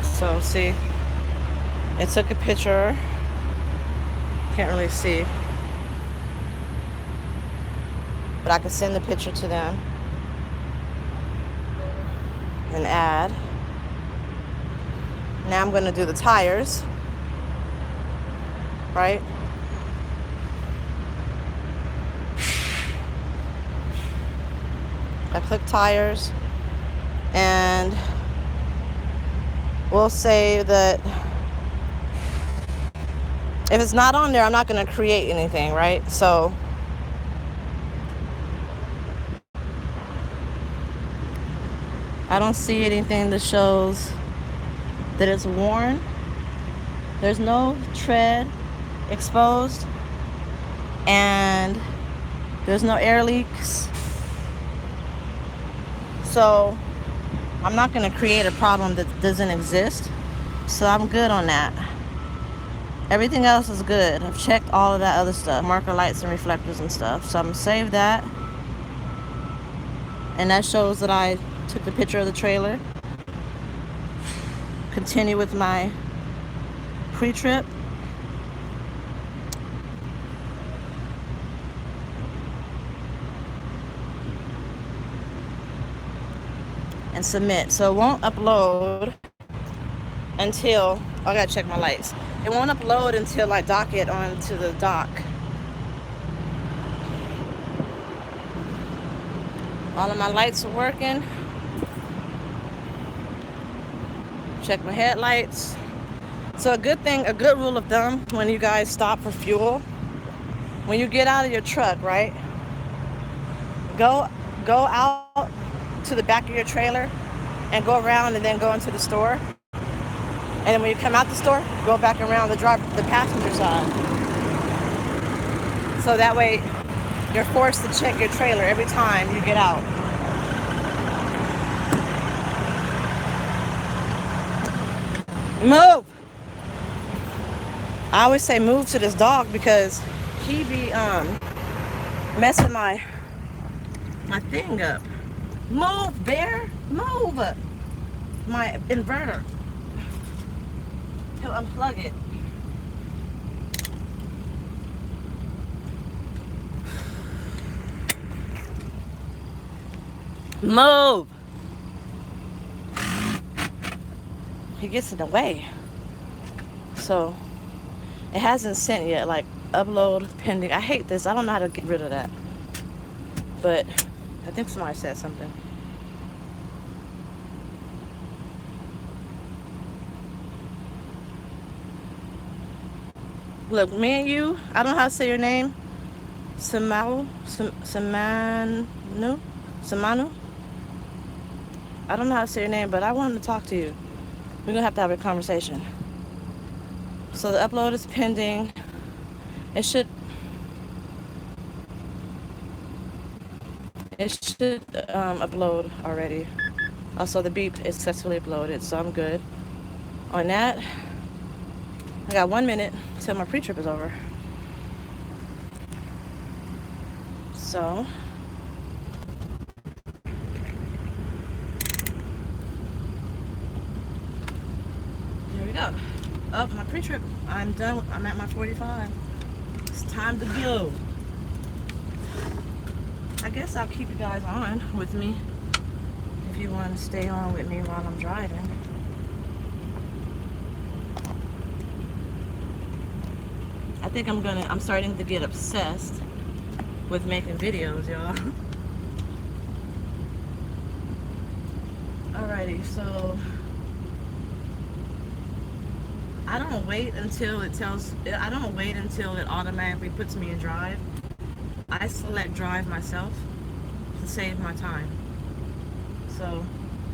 So see, it took a picture. Can't really see, but I can send the picture to them and add. Now I'm going to do the tires, right? I click tires, and we'll say that if it's not on there, I'm not going to create anything, right? So I don't see anything that shows that it's worn. There's no tread exposed, and there's no air leaks. So I'm not going to create a problem that doesn't exist. So I'm good on that. Everything else is good. I've checked all of that other stuff, marker lights and reflectors and stuff. So I'm going to save that. And that shows that I took the picture of the trailer. Continue with my pre-trip. And submit. So it won't upload until, I gotta check my lights. It won't upload until I dock it onto the dock. All of my lights are working. Check my headlights. So a good rule of thumb when you guys stop for fuel, when you get out of your truck, right? Go out to the back of your trailer and go around and then go into the store. And then when you come out the store, go back around the passenger side. So that way you're forced to check your trailer every time you get out. Move! I always say move to this dog because he be messing my thing up. Move, bear! Move! My inverter. He'll unplug it. Move! He gets in the way. So it hasn't sent yet, like upload pending. I hate this. I don't know how to get rid of that. But I think somebody said something. Look, me and you, I don't know how to say your name. Samanu? I don't know how to say your name, but I wanted to talk to you. we're gonna have to have a conversation. So the upload is pending. It should upload already. Also, the beep is successfully uploaded, so I'm good on that. I got 1 minute till my pre-trip is over. So here we go. Up my pre-trip. I'm done. I'm at my 45. It's time to go. I guess I'll keep you guys on with me if you want to stay on with me while I'm driving. I think I'm starting to get obsessed with making videos, y'all. Alrighty, so I don't wait until it automatically puts me in drive. I select drive myself to save my time. So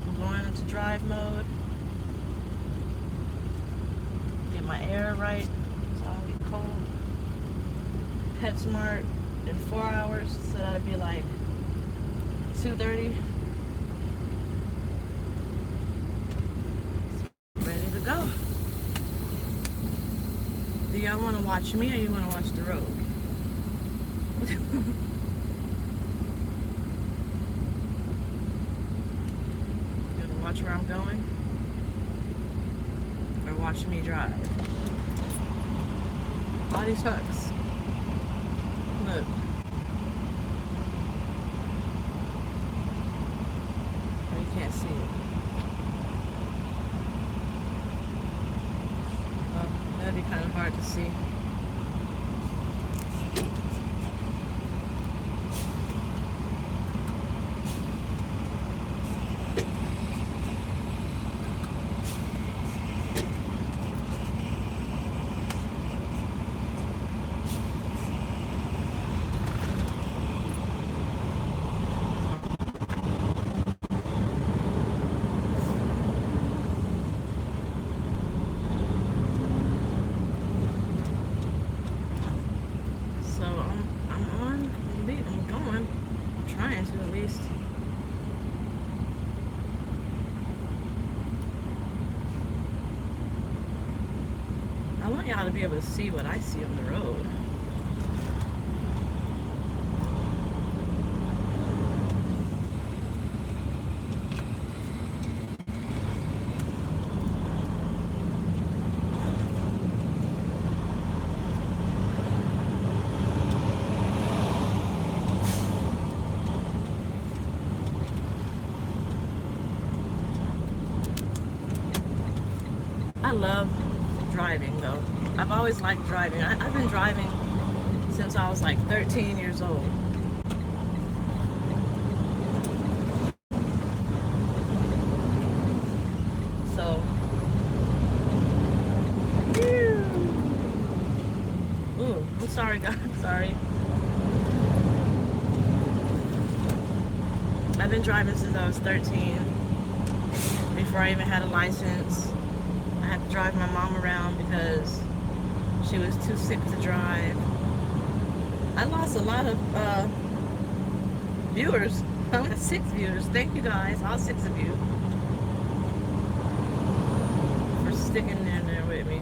I'm going into drive mode. Get my air right so I don't get cold. PetSmart in 4 hours, so that'd be like 2:30. Ready to go. Do y'all want to watch me or you want to watch the road? Gonna watch where I'm going or watch me drive? All these trucks. Look. Oh, you can't see it. Oh, that'd be kind of hard to see. I want y'all to be able to see what I see on the road. I love driving though. I've always liked driving. I've been driving since I was like 13 years old. So, ooh, I'm sorry guys, sorry. I've been driving since I was 13, before I even had a license. I had to drive my mom around because she was too sick to drive. I lost a lot of viewers. I got 6 viewers. Thank you guys, all 6 of you, for sticking in there with me.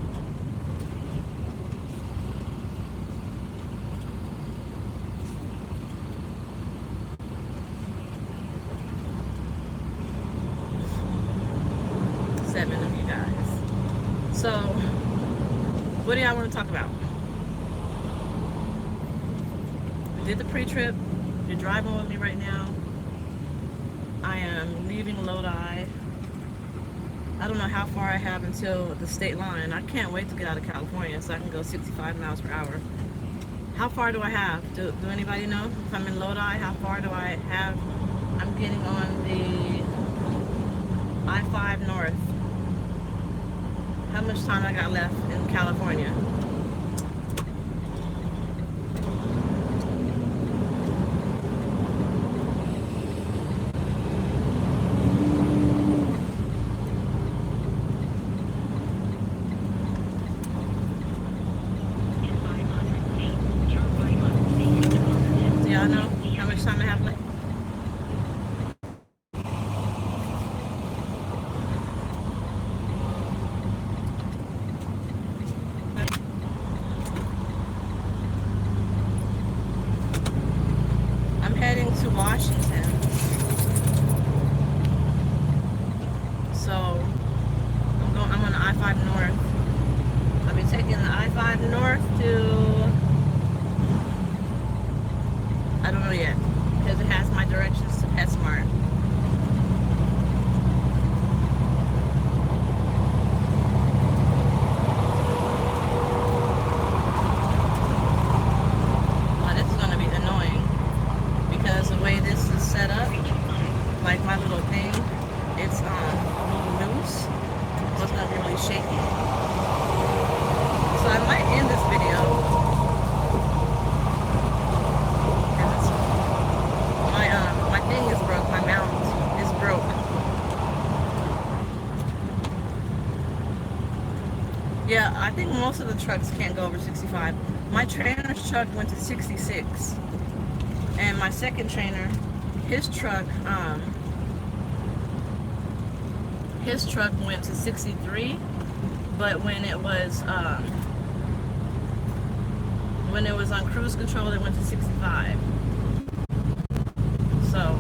So, what do y'all want to talk about? We did the pre-trip. You're driving with me right now. I am leaving Lodi. I don't know how far I have until the state line. I can't wait to get out of California so I can go 65 miles per hour. How far do I have? Do anybody know? If I'm in Lodi, how far do I have? I'm getting on the I-5 North. How much time I got left in California? I-5 North. I'll be taking the I-5 North to, I don't know yet, because it has my directions to PetSmart. Now this is going to be annoying, because the way this is set up, like my little thing, it's a little loose, so it's going to be really shaky. So I might end this video. My thing is broke. My mount is broke. Yeah, I think most of the trucks can't go over 65. My trainer's truck went to 66, and my second trainer, his truck went to 63. But when it was on cruise control, it went to 65. So,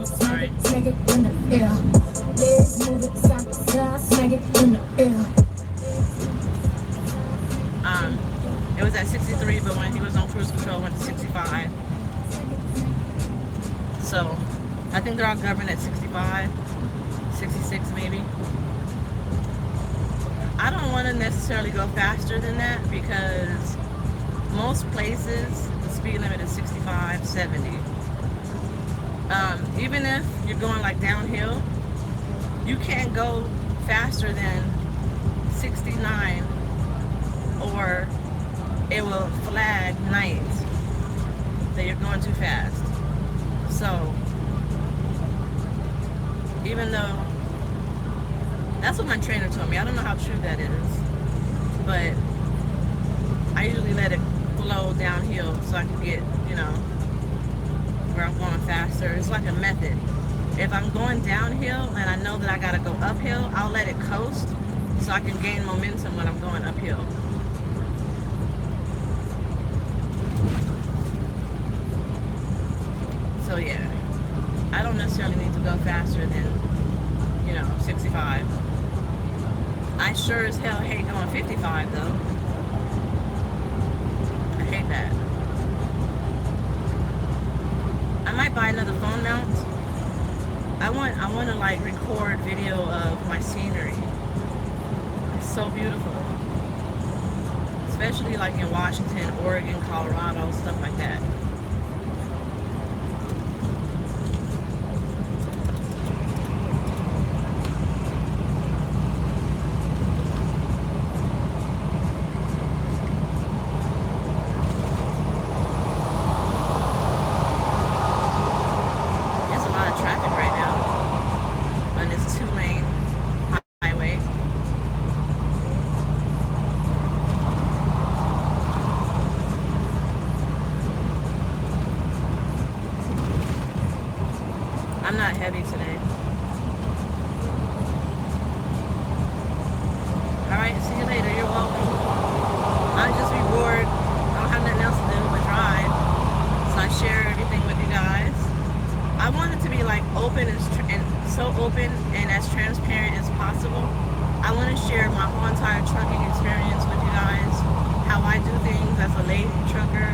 sorry. It was at 63, but when he was on cruise control, it went to 65. So, I think they're all governed at 65, 66 maybe. I don't want to necessarily go faster than that, because most places the speed limit is 65, 70. Even if you're going like downhill, you can't go faster than 69, or it will flag nights that you're going too fast. So even though that's what my trainer told me, I don't know how true that is, but I usually let it flow downhill so I can get, where I'm going faster. It's like a method. If I'm going downhill and I know that I gotta go uphill, I'll let it coast so I can gain momentum when I'm going uphill. So yeah, I don't necessarily need to go faster than, 65. I sure as hell hate going 55 though. I hate that. I might buy another phone mount. I want to like record video of my scenery. It's so beautiful. Especially like in Washington, Oregon, Colorado, stuff like that. I'm not heavy today. Alright, see you later. You're welcome. I'll just be bored. I don't have nothing else to do but drive. So I share everything with you guys. I want it to be like open and so open and as transparent as possible. I want to share my whole entire trucking experience with you guys. How I do things as a lady trucker.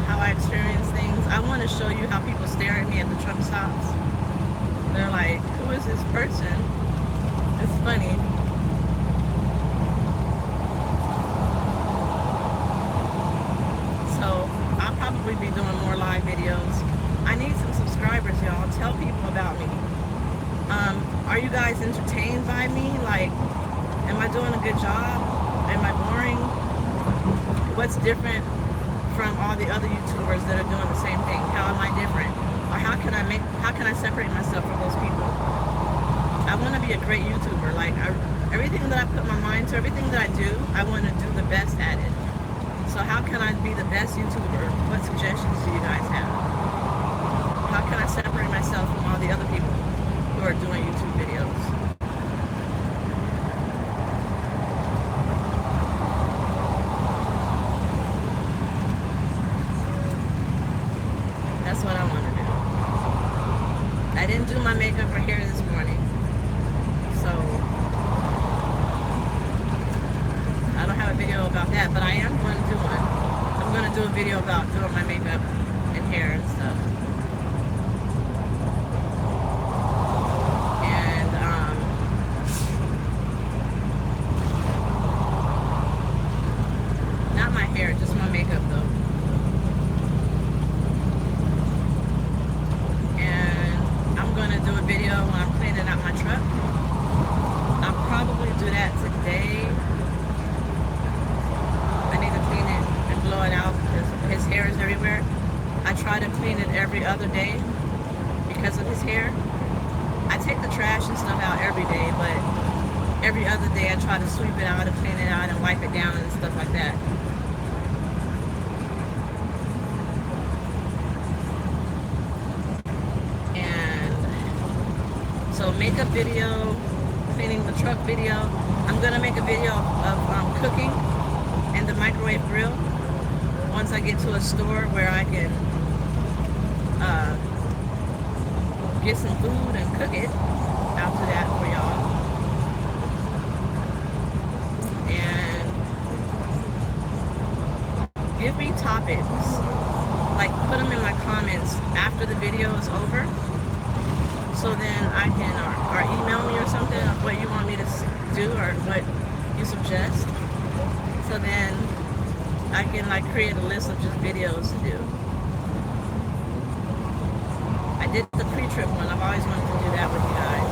How I experience things. I want to show you how people stare at me at the truck stops. They're like, who is this person? It's funny. So I'll probably be doing more live videos. I need some subscribers, y'all. Tell people about me. Are you guys entertained by me? Like, am I doing a good job? Am I boring? What's different from all the other YouTubers that are doing the same thing? How am I different? Or how can I separate myself from those people? I want to be a great YouTuber. Like, everything that I put my mind to, everything that I do, I want to do the best at it. So how can I be the best YouTuber? What suggestions do you guys have? How can I separate myself from all the other people who are doing YouTube videos? That's what I want to do. I didn't do my makeup or hair this morning. that, but I am going to do one. I'm going to do a video about doing my makeup and hair and stuff. And not my hair, just my makeup though. And I'm going to do a video when I'm cleaning out my truck. I'll probably do that today. I need to clean it and blow it out because his hair is everywhere. I try to clean it every other day because of his hair. I take the trash and stuff out every day, but every other day I try to sweep it out and clean it out and wipe it down and stuff like that. And so makeup video, cleaning the truck video. I'm gonna make a video of cooking and the microwave grill once I get to a store where I can get some food and cook it. I'll do that for y'all. And give me topics, like put them in my comments after the video is over, so then I can or email me or something of what you want me to do or what you suggest, so then I can like create a list of just videos to do. I did the pre-trip one. I've always wanted to do that with you guys.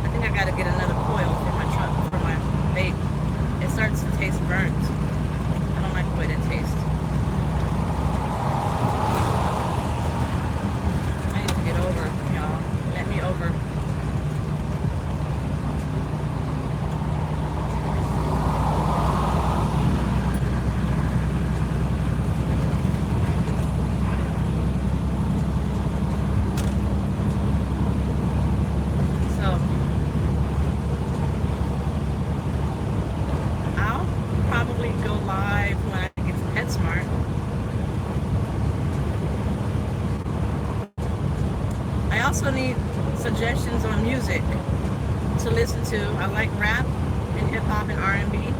I think I gotta get another coil for my truck, for my vape. It starts to taste burnt. I don't like the way that tastes. I need to get over, y'all. Let me over. I also need suggestions on music to listen to. I like rap and hip hop and R&B,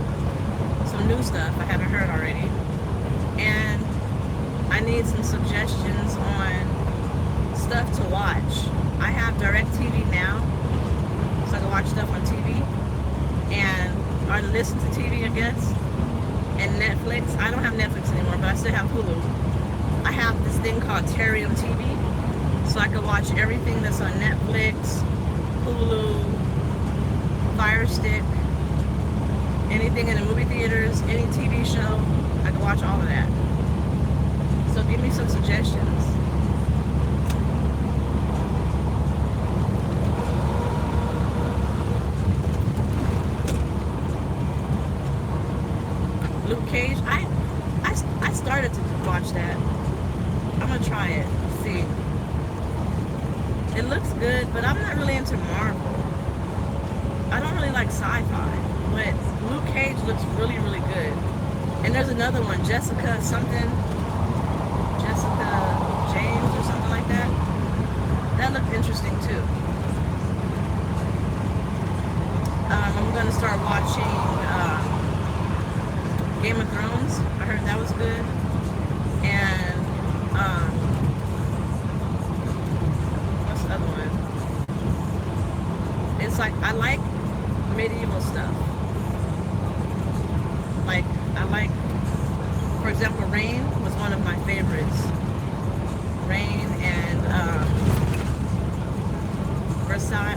some new stuff I haven't heard already, and I need some suggestions on stuff to watch. I have DirecTV now, so I can watch stuff on TV and or listen to TV, I guess, and Netflix. I don't have Netflix anymore, but I still have Hulu. I have this thing called Terrarium TV, so I can watch everything that's on Netflix, Hulu, Fire Stick, anything in the movie theaters, any TV show. I can watch all of that. So give me some suggestions. Luke Cage, I started to watch that. I'm gonna try it, see. It looks good, but I'm not really into Marvel. I don't really like sci-fi, but Luke Cage looks really, really good. And there's another one, Jessica something, Jessica James or something like that. That looked interesting too. I'm gonna start watching Game of Thrones. I heard that was good. And what's the other one? It's like, I like medieval stuff. Like, I like, for example, Rain was one of my favorites. Rain and Versailles,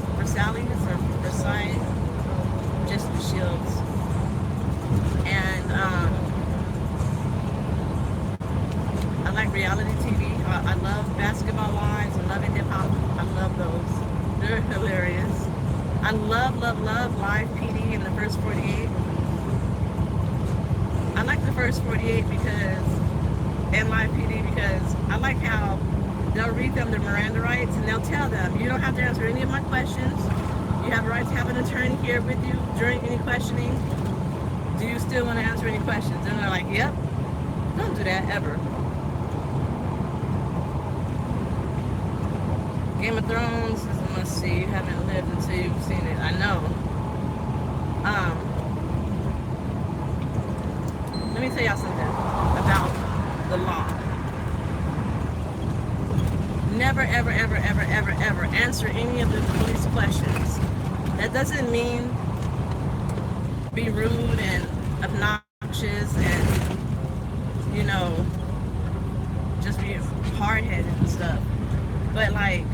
just the Shields. And I like reality TV. I love Basketball Wives. I love hip hop. I love those. They're hilarious. I love Live PD in the First 48. I like the First 48 because, and Live PD because I like how they'll read them their Miranda rights and they'll tell them, you don't have to answer any of my questions. You have a right to have an attorney here with you during any questioning. Do you still want to answer any questions? And they're like, yep. Don't do that ever. Game of Thrones is a must see. You haven't lived until you've seen it. I know. Let me tell y'all something about the law. Never, ever, ever, ever, ever, ever answer any of the police questions. That doesn't mean be rude and obnoxious and, you know, just be hard-headed and stuff. But like,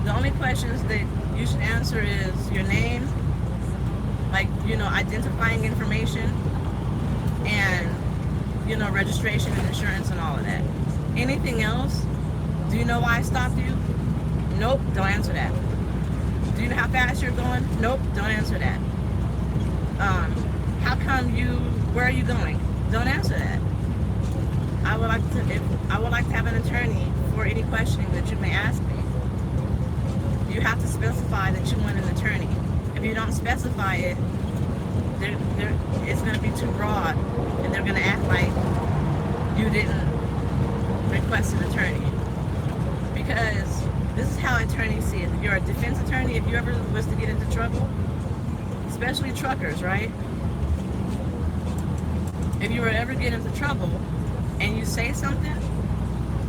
the only questions that you should answer is your name, like, you know, identifying information, and, you know, registration and insurance and all of that. Anything else? Do you know why I stopped you? Nope, don't answer that. Do you know how fast you're going? Nope, don't answer that. How come where are you going? Don't answer that. I would like to have an attorney for any questioning that you may ask me. You have to specify that you want an attorney. If you don't specify it, it's going to be too broad, and they're going to act like you didn't request an attorney. Because this is how attorneys see it. If you're a defense attorney, if you ever was to get into trouble, especially truckers, right? If you were to ever get into trouble and you say something,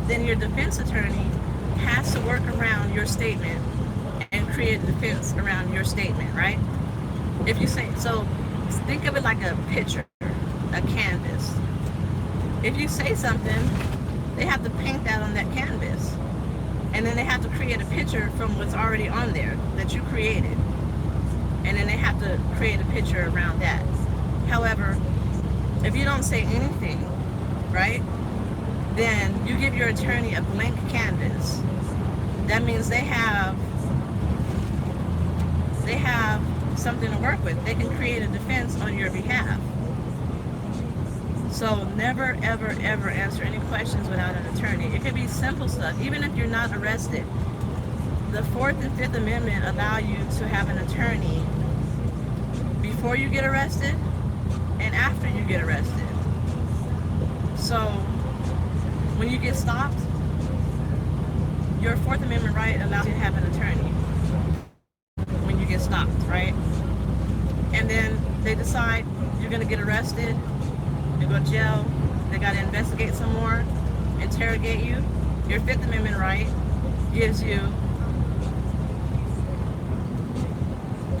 then your defense attorney has to work around your statement and create a defense around your statement, right? If you say, so think of it like a picture, a canvas. If you say something, they have to paint that on that canvas. And then they have to create a picture from what's already on there that you created. And then they have to create a picture around that. However, if you don't say anything, right, then you give your attorney a blank canvas. That means they have something to work with. They can create a defense on your behalf. So never, ever, ever answer any questions without an attorney. It could be simple stuff. Even if you're not arrested, the 4th and 5th Amendment allow you to have an attorney before you get arrested and after you get arrested. So when you get stopped, your 4th Amendment right allows you to have an attorney when you get stopped, right? And then they decide you're going to get arrested, you go to jail, they got to investigate some more, interrogate you. Your 5th Amendment right gives you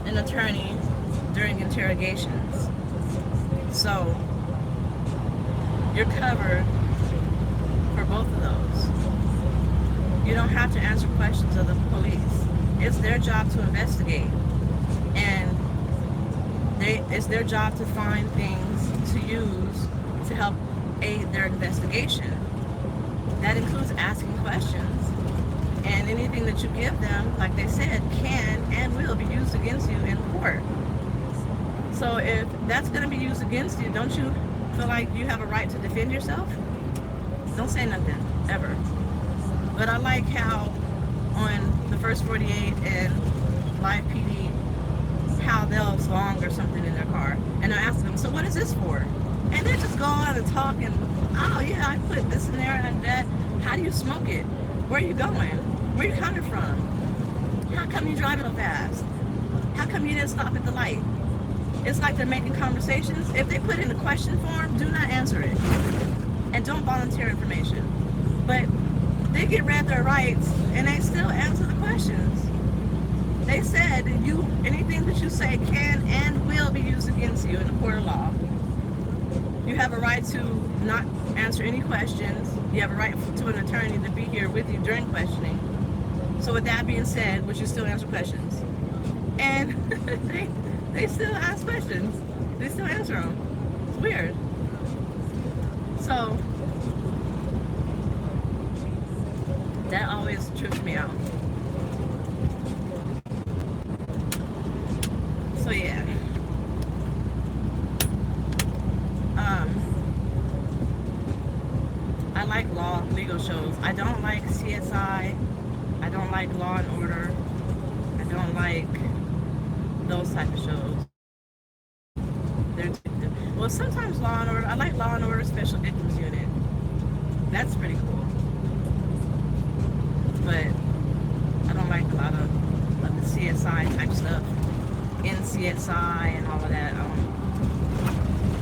an attorney during interrogations. So you're covered for both of those. You don't have to answer questions of the police. It's their job to investigate. And it's their job to find things to use to help aid their investigation. That includes asking questions. And anything that you give them, like they said, can and will be used against you in court. So if that's going to be used against you, don't you feel like you have a right to defend yourself? Don't say nothing, ever. But I like how on the First 48 and Live PD, how they'll song or something in their car. And I ask them, so what is this for? And they just go on and talk and, oh yeah, I put this in there and that. How do you smoke it? Where are you going? Where are you coming from? How come you driving so fast? How come you didn't stop at the light? It's like they're making conversations. If they put in a question form, do not answer it. And don't volunteer information. But they get read their rights and they still answer the questions. They said that anything that you say can and will be used against you in the court of law. You have a right to not answer any questions. You have a right to an attorney to be here with you during questioning. So with that being said, would you still answer questions? And they still ask questions. They still answer them. It's weird. So that always trips me out. So yeah. I like legal shows. I don't like CSI. I don't like Law and Order. I don't like those type of shows. Well, sometimes Law and Order. I like Law and Order Special Victims Unit. That's pretty cool. but I don't like a lot of the CSI type stuff, NCSI and all of that.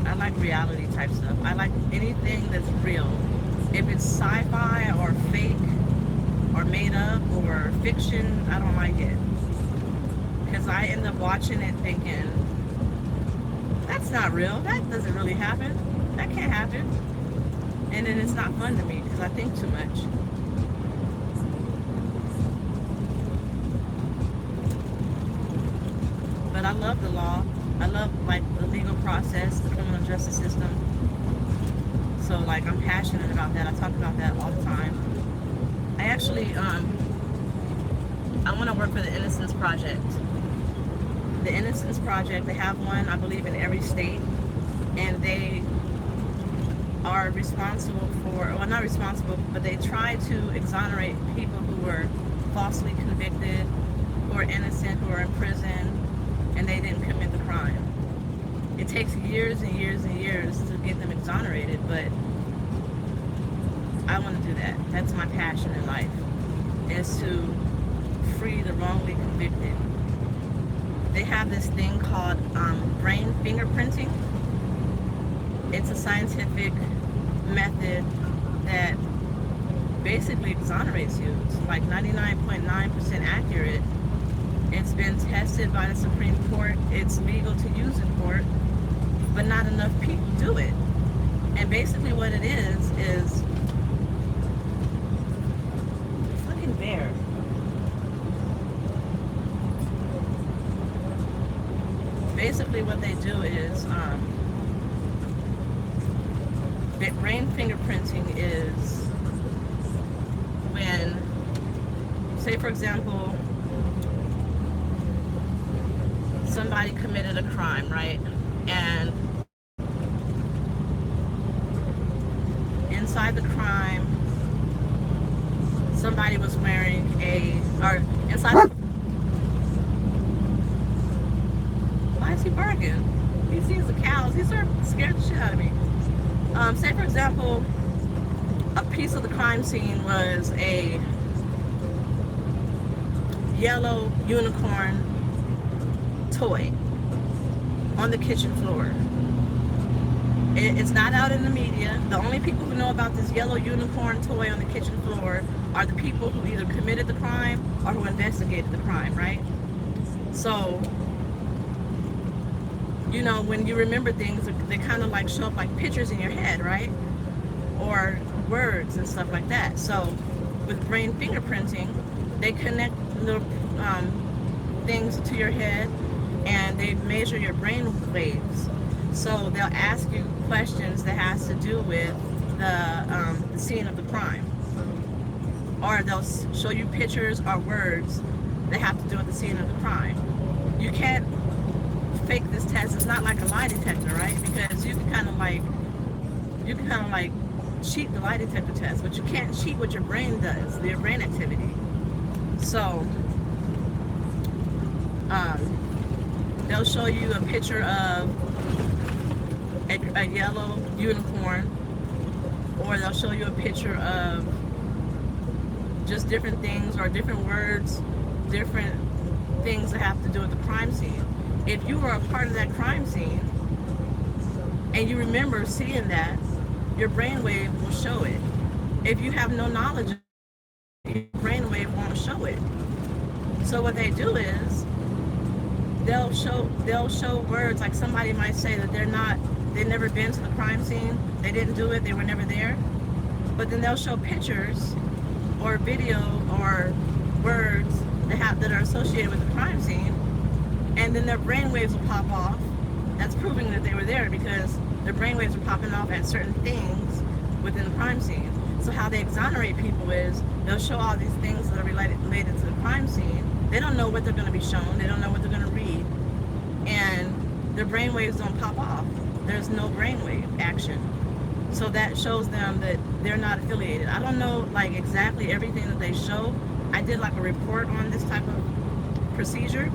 I like reality type stuff. I like anything that's real. If it's sci-fi or fake or made up or fiction, I don't like it. Because I end up watching it thinking, that's not real. That doesn't really happen. That can't happen. And then it's not fun to me because I think too much. But I love the law. I love like the legal process, the criminal justice system. So like I'm passionate about that. I talk about that all the time. I actually I want to work for the Innocence Project. The Innocence Project, they have one, I believe, in every state, and they are responsible for, well, not responsible, but they try to exonerate people who were falsely convicted, who are innocent, who are in prison, and they didn't commit the crime. It takes years and years and years to get them exonerated, but I want to do that. That's my passion in life, is to free the wrongly convicted. They have this thing called brain fingerprinting. It's a scientific method that basically exonerates you. It's like 99.9% accurate. It's been tested by the Supreme Court. It's legal to use in court, but not enough people do it. And basically what it is fucking bear. Basically what they do is brain fingerprinting is when, say for example, somebody committed a crime, right? And inside the crime, somebody was wearing why is he barking? He sees the cows. He sort of scared the shit out of me. Say for example, a piece of the crime scene was a yellow unicorn toy on the kitchen floor. It's not out in the media. The only people who know about this yellow unicorn toy on the kitchen floor are the people who either committed the crime or who investigated the crime, right? So, you know, when you remember things, they kind of like show up like pictures in your head, right? Or words and stuff like that. So with brain fingerprinting, they connect little things to your head and they measure your brain waves. So they'll ask you questions that has to do with the scene of the crime. Or they'll show you pictures or words that have to do with the scene of the crime. You can't fake this test. It's not like a lie detector, right? Because you can kind of like cheat the lie detector test, but you can't cheat what your brain does, your brain activity. So they'll show you a picture of a yellow unicorn, or they'll show you a picture of just different things or different words, different things that have to do with the crime scene. If you were a part of that crime scene and you remember seeing that, your brainwave will show it. If you have no knowledge of it, your brainwave won't show it. So what they do is they'll show words, like somebody might say that they've never been to the crime scene, they didn't do it, they were never there. But then they'll show pictures or video or words that are associated with the crime scene, and then their brainwaves will pop off. That's proving that they were there because their brainwaves are popping off at certain things within the crime scene. So how they exonerate people is they'll show all these things that are related to the crime scene. They don't know what they're going to be shown. They don't know what they're going to read. And their brainwaves don't pop off. There's no brainwave action. So that shows them that they're not affiliated. I don't know like exactly everything that they show. I did like a report on this type of procedure,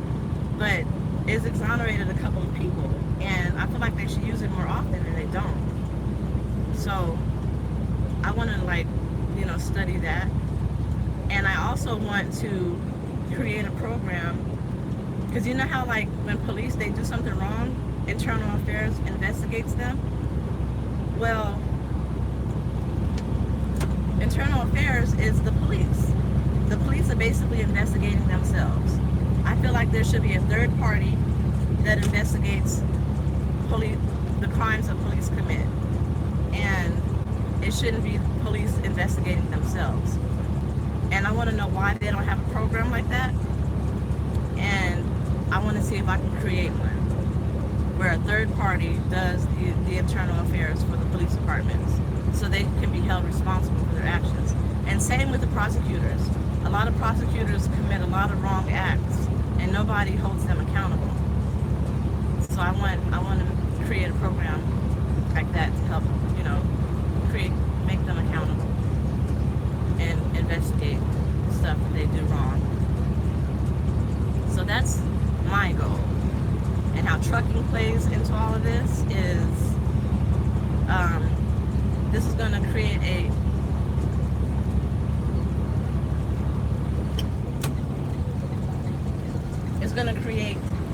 but it's exonerated a couple of people. And I feel like they should use it more often, and they don't. So I want to study that. And I also want to create a program, because you know how like when police, they do something wrong, internal affairs investigates them. Well, internal affairs is the police. The police are basically investigating themselves. I feel like there should be a third party that investigates the crimes that police commit, and it shouldn't be police investigating themselves. And I want to know why they don't have a program like that, and I want to see if I can create one where a third party does the internal affairs for the police departments, so they can be held responsible for their actions. And same with the prosecutors. A lot of prosecutors commit a lot of wrong acts, and nobody holds them accountable. So I want to create a program like that to help, make them accountable and investigate stuff that they do wrong. So that's my goal. And how trucking plays into all of this is, this is going to create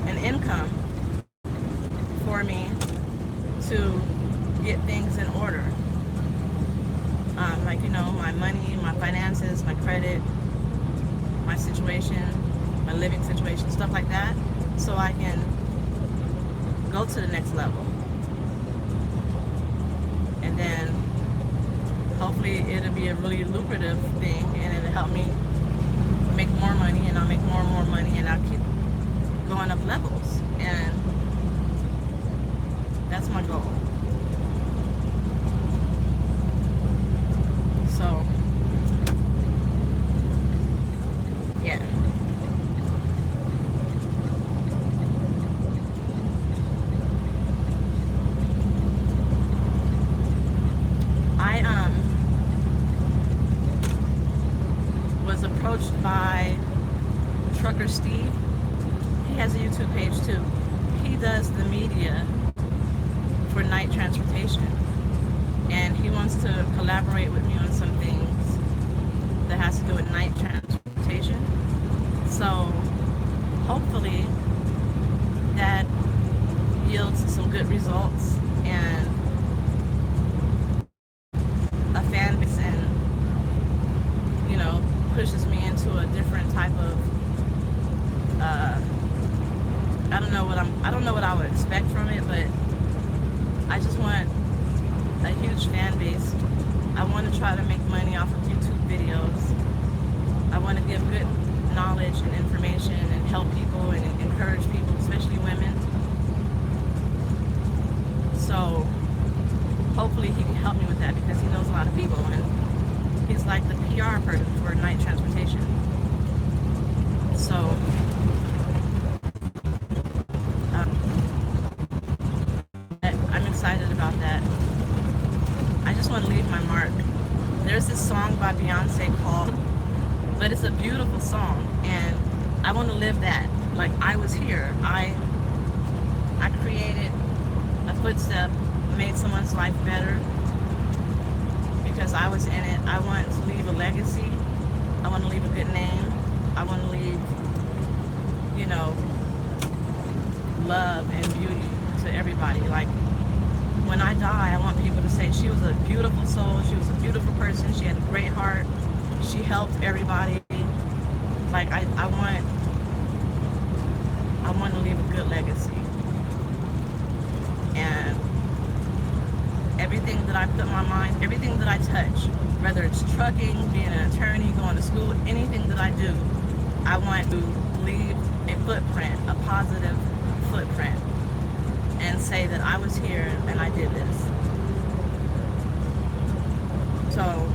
an income for me to get things in order. My money, my finances, my credit, my situation, my living situation, stuff like that, so I can go to the next level. And then hopefully it'll be a really lucrative thing, and it'll help me make more money, and I'll make more and more money, and I'll keep going up levels. And that's my goal. So yeah. I was approached by Trucker Steve. He has a YouTube page too. He does the media for night transportation, and he wants to collaborate with me on some things that has to do with night transportation. So hopefully that yields some good results and a fan base, and pushes me into a different type of I don't know what I would expect from it, but I just want a huge fan base. I want to try to make money off of YouTube videos. I want to give good knowledge and information and help people and encourage people, especially women. So hopefully he can help me with that, because he knows a lot of people, and he's like the PR person for night transportation. So I'm excited about that. I just want to leave my mark. There's this song by Beyonce called, but it's a beautiful song, and I want to live that. Like, I was here. I created a footstep, made someone's life better because I was in it. I want to leave a legacy. I want to leave a good name. I want to leave, love and beauty to everybody. Like, when I die, I want people to say she was a beautiful soul, she was a beautiful person, she had a great heart, she helped everybody. Like, I want to leave a good legacy. And everything that I put my mind, everything that I touch, whether it's trucking, being an attorney, going to school, anything that I do, I want to leave a footprint, a positive footprint, and say that I was here and I did this. So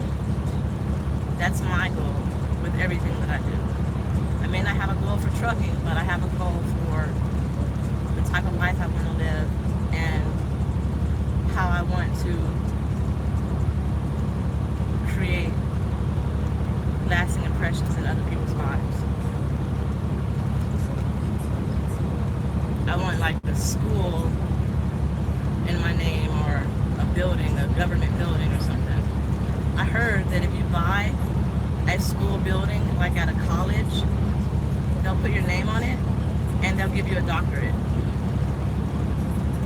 that's my goal with everything that I do. I may not have a goal for trucking, but I have a goal for the type of life I want to live and how I want to create lasting impressions in other people's lives. I want like a school in my name, or a building, a government building or something. I heard that if you buy a school building put your name on it, and they'll give you a doctorate.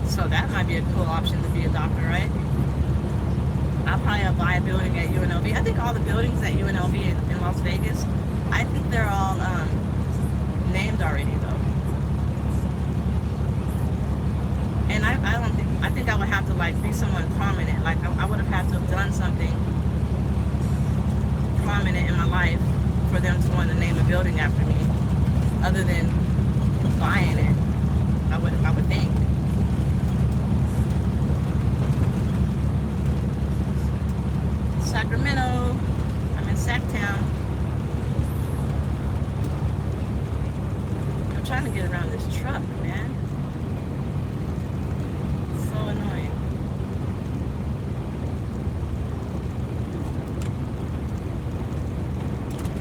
So that might be a cool option to be a doctor, right? I'll probably buy a building at UNLV. I think all the buildings at UNLV in Las Vegas, I think they're all named already, though. And I don't think, I think I would have to like be someone prominent. Like I would have had to have done something prominent in my life for them to want to name a building after me, other than buying it. I would think. Sacramento. I'm in Sacktown. I'm trying to get around this truck, man. It's so annoying.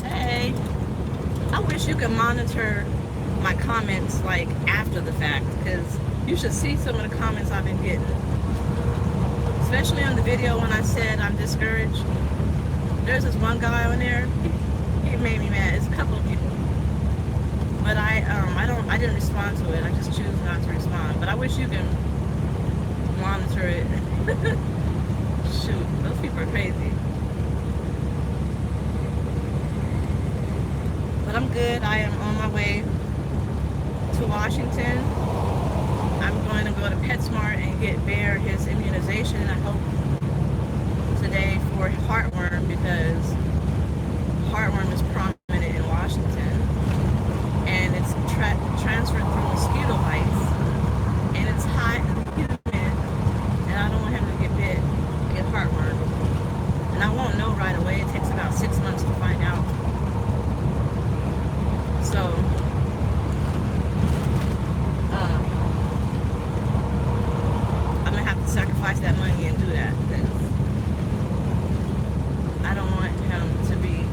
Hey, I wish you could monitor my comments like after the fact, because you should see some of the comments I've been getting. Especially on the video when I said I'm discouraged. There's this one guy on there, he made me mad. It's a couple of people. But I didn't respond to it. I just choose not to respond. But I wish you can monitor it. Shoot, those people are crazy. But I'm good. I am on my way to Washington. I'm going to go to PetSmart and get Bear his immunization, I hope today, for heartworm, because heartworm is prominent in Washington, and it's transferred through mosquito bites, and it's hot and humid, and I don't want him to get heartworm, and I won't know right away. It takes about 6 months to find out. So sacrifice that money and do that, because I don't want him to be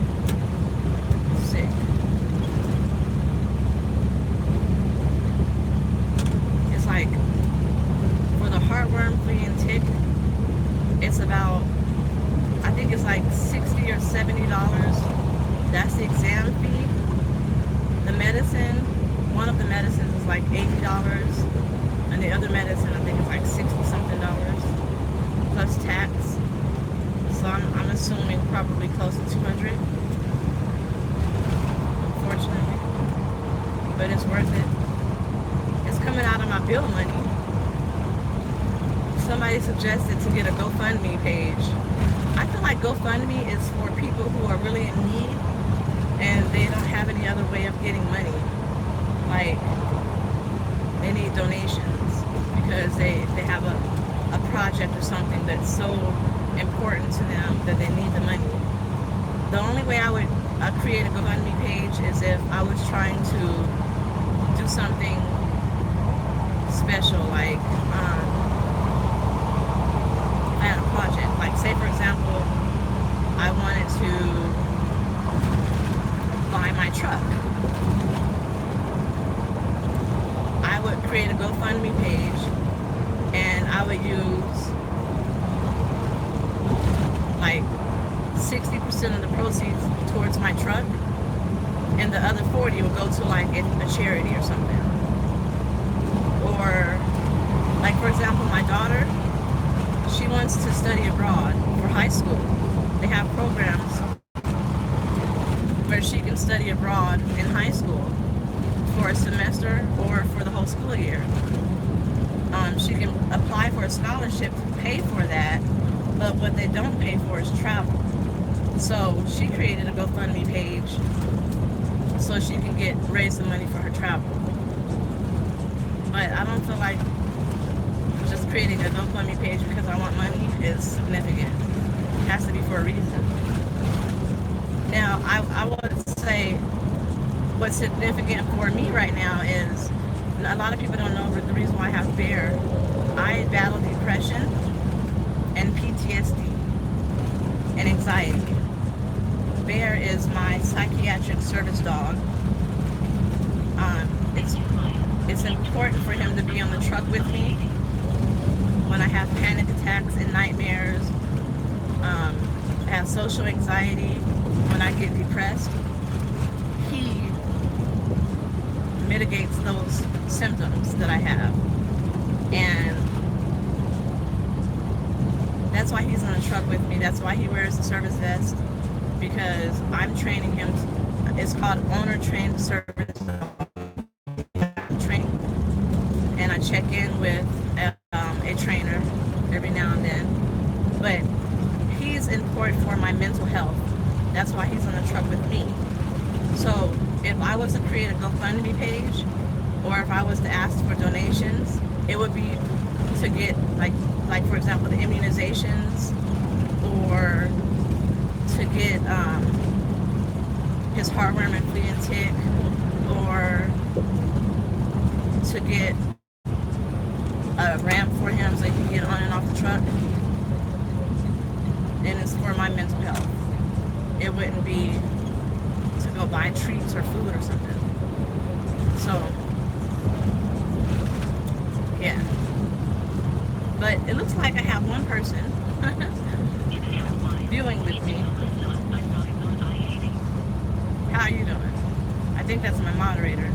sick. It's like for the heartworm, flea, and tick, it's about, I think it's like $60 or $70. That's the exam fee. The medicine, one of the medicines is like $80. And the other medicine, I think, is like $60-something plus tax. So I'm assuming probably close to $200. Unfortunately, but it's worth it. It's coming out of my bill money. Somebody suggested to get a GoFundMe page. I feel like GoFundMe is for people who are really in need and they don't have any other way of getting money. Like, they need donations because they have a project or something that's so important to them that they need the money. The only way I would create a GoFundMe page is if I was trying to do something special, like I had a project. Like, say for example, I wanted to buy my truck. I would create a GoFundMe page and I would use like 60% of the proceeds towards my truck, and the other 40 would go to like a charity or something. Or like, for example, my daughter, she wants to study abroad for high school. They have programs where she can study abroad in high school for a semester or for the whole school year. She can apply for a scholarship to pay for that, but what they don't pay for is travel. So she created a GoFundMe page so she can raise the money for her travel. But I don't feel like just creating a GoFundMe page because I want money is significant. It has to be for a reason. Now, I would say what's significant for me right now is, a lot of people don't know the reason why I have Bear. I battle depression and PTSD and anxiety. Bear is my psychiatric service dog. It's important for him to be on the truck with me when I have panic attacks and nightmares. I have social anxiety when I get depressed. He mitigates those symptoms that I have. And that's why he's on the truck with me. That's why he wears the service vest, because I'm training him. It's called owner trained service training, and I check in with a trainer every now and then. But he's important for my mental health. That's why he's on the truck with me. So if I was to create a GoFundMe page, or if I was to ask for donations, it would be to get like for example, the immunizations, or to get his heartworm and flea and tick, or to get a ramp for him so he can get on and off the truck. And it's for my mental health. It wouldn't be to go buy treats or food or something. So, yeah. But it looks like I have one person viewing with me. How are you doing? I think that's my moderator.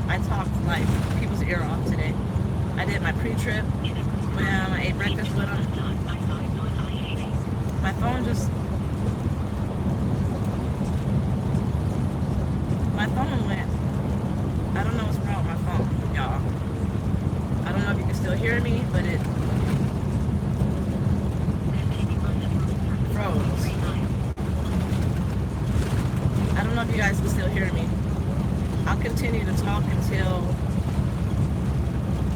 I talked like people's ear off today. I did my pre-trip with him. I ate breakfast with him. My phone went. I don't know what's wrong with my phone, y'all. I don't know if you can still hear me, but it froze. I don't know if you guys can still hear me. I'll continue to talk until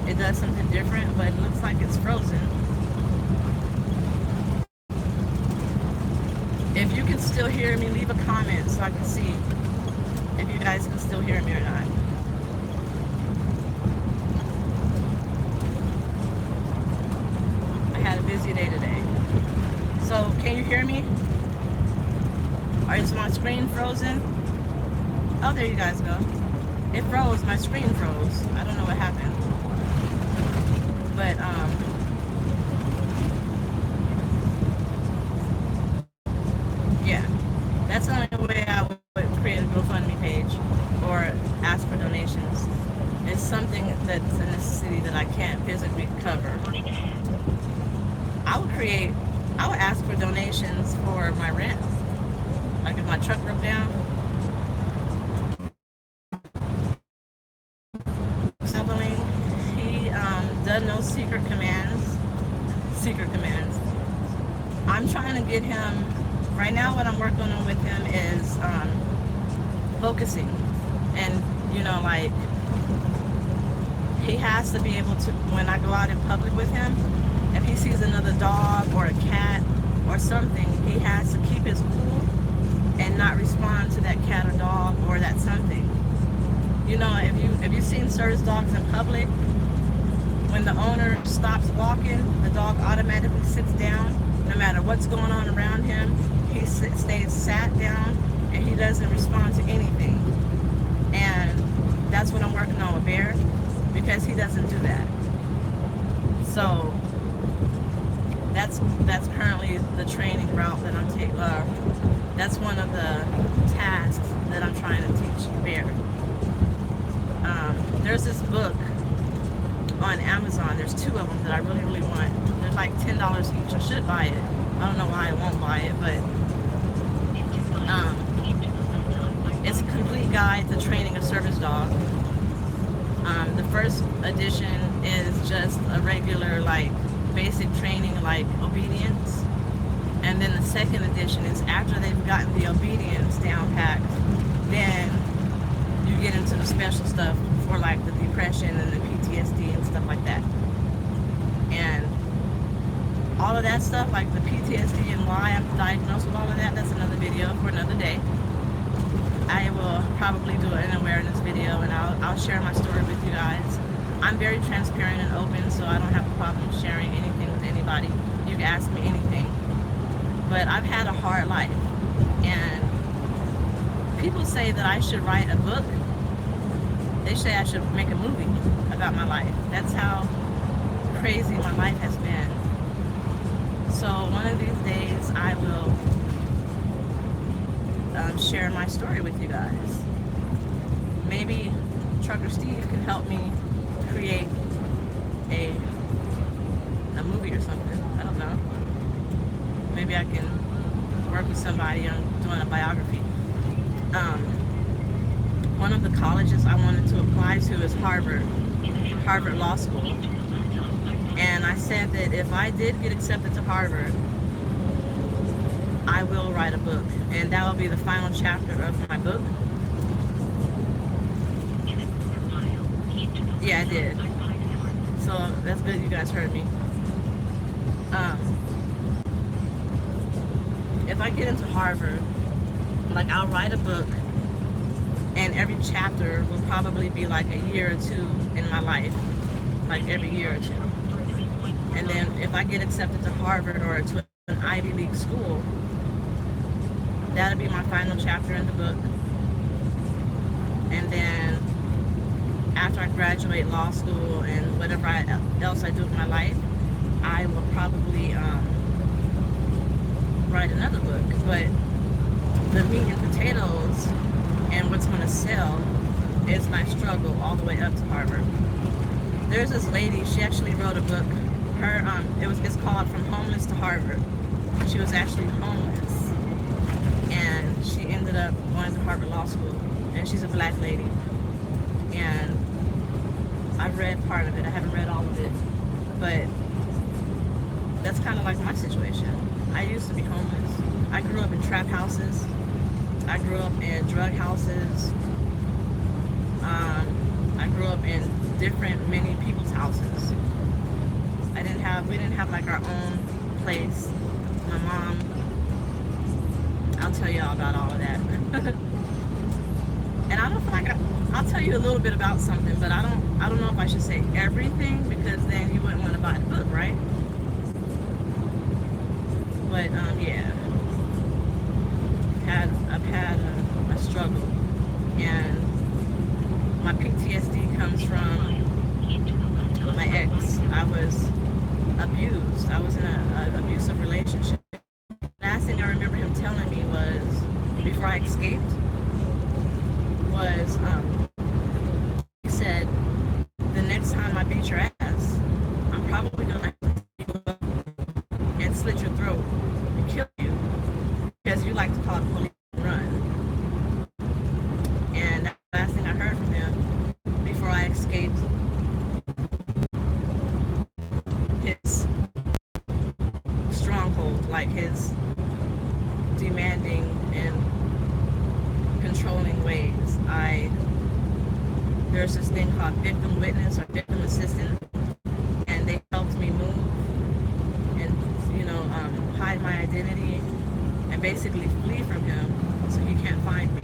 it does something different, but it looks like it's frozen. If you can still hear me, leave a comment so I can see if you guys can still hear me or not. I had a busy day today. So, can you hear me? Is my screen frozen? Oh, there you guys go. It froze. My screen froze. I don't know what happened. But, yeah. That's the only way I would create a GoFundMe page or ask for donations. It's something that's a necessity that I can't physically cover. I would ask for donations for my rent. Like if my truck broke down. Sibling, he does no secret commands. I'm trying to get him, right now what I'm working on with him is focusing. And, you know, like, he has to be able to, when I go out in public with him, if he sees another dog or a cat or something, he has to keep his cool and not respond to that cat or dog or that something. You know, if you've seen service dogs in public, when the owner stops walking, the dog automatically sits down. No matter what's going on around him, he stays sat down and he doesn't respond to anything. And that's what I'm working on with Bear, because he doesn't do that. So that's currently the training route that I'm taking. That's one of the tasks that I'm trying to teach Bear. There's this book on Amazon. There's 2 of them that I really, really want. They're like $10 each. I should buy it. I don't know why I won't buy it, but it's a complete guide to training a service dog. The first edition is just a regular, like, basic training, like obedience. And then the second edition is after they've gotten the obedience down packed, then you get into the special stuff for like the depression and the PTSD and stuff like that. And all of that stuff, like the PTSD and why I'm diagnosed with all of that, that's another video for another day. I will probably do an awareness video, and I'll share my story with you guys. I'm very transparent and open, so I don't have a problem sharing anything with anybody. You can ask me anything. But I've had a hard life, and people say that I should write a book. They say I should make a movie about my life. That's how crazy my life has been. So one of these days I will share my story with you guys. maybe Trucker Steve can help me create a movie or something. I don't know. Maybe I can work with somebody on doing a biography. One of the colleges I wanted to apply to is Harvard Law School. And I said that if I did get accepted to Harvard, I will write a book. And that will be the final chapter of my book. Yeah, I did. So that's good you guys heard me. If I get into Harvard, like I'll write a book, and every chapter will probably be like a year or two in my life, like every year or two. And then if I get accepted to Harvard or to an Ivy League school, that'll be my final chapter in the book. And then after I graduate law school and whatever else I do with my life, I will probably write another book. But the meat and potatoes and what's going to sell is my struggle all the way up to Harvard. There's this lady, she actually wrote a book. It's called From Homeless to Harvard. She was actually homeless, and she ended up going to Harvard Law School, and she's a black lady. And I've read part of it. I haven't read all of it, but that's kind of like my situation. I used to be homeless. I grew up in trap houses. I grew up in drug houses. I grew up in many people's houses. We didn't have like our own place. My mom, I'll tell y'all about all of that. And I don't feel like I'll tell you a little bit about something, but I don't know if I should say everything, because then you wouldn't want to buy the book, right? But yeah, I've had a struggle, and my PTSD comes from my ex. I was abused. I was in an abusive relationship. Last thing I remember him telling me was, before I escaped, was he said, the next time I beat your ass, I'm probably gonna have to and slit your throat and kill you, because you like to call the police and run. And that's the last thing I heard from him before I escaped his stronghold, like his demanding and controlling ways. There's this thing called victim witness or victim assistant, and they helped me move and hide my identity and basically flee from him so he can't find me.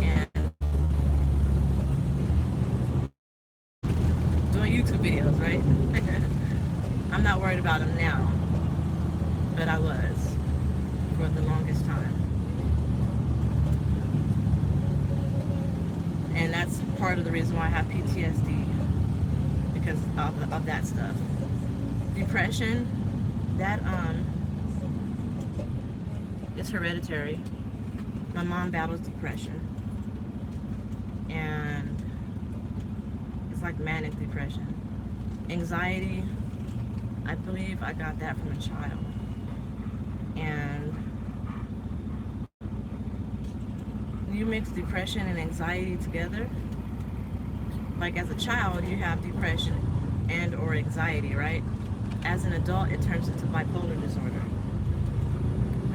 And doing YouTube videos, right? I'm not worried about him now, but I was for the longest time. And that's part of the reason why I have PTSD, because of that stuff. Depression, that it's hereditary. My mom battles depression, and it's like manic depression. Anxiety, I believe I got that from a child. And you mix depression and anxiety together, like as a child you have depression and or anxiety, right? As an adult it turns into bipolar disorder.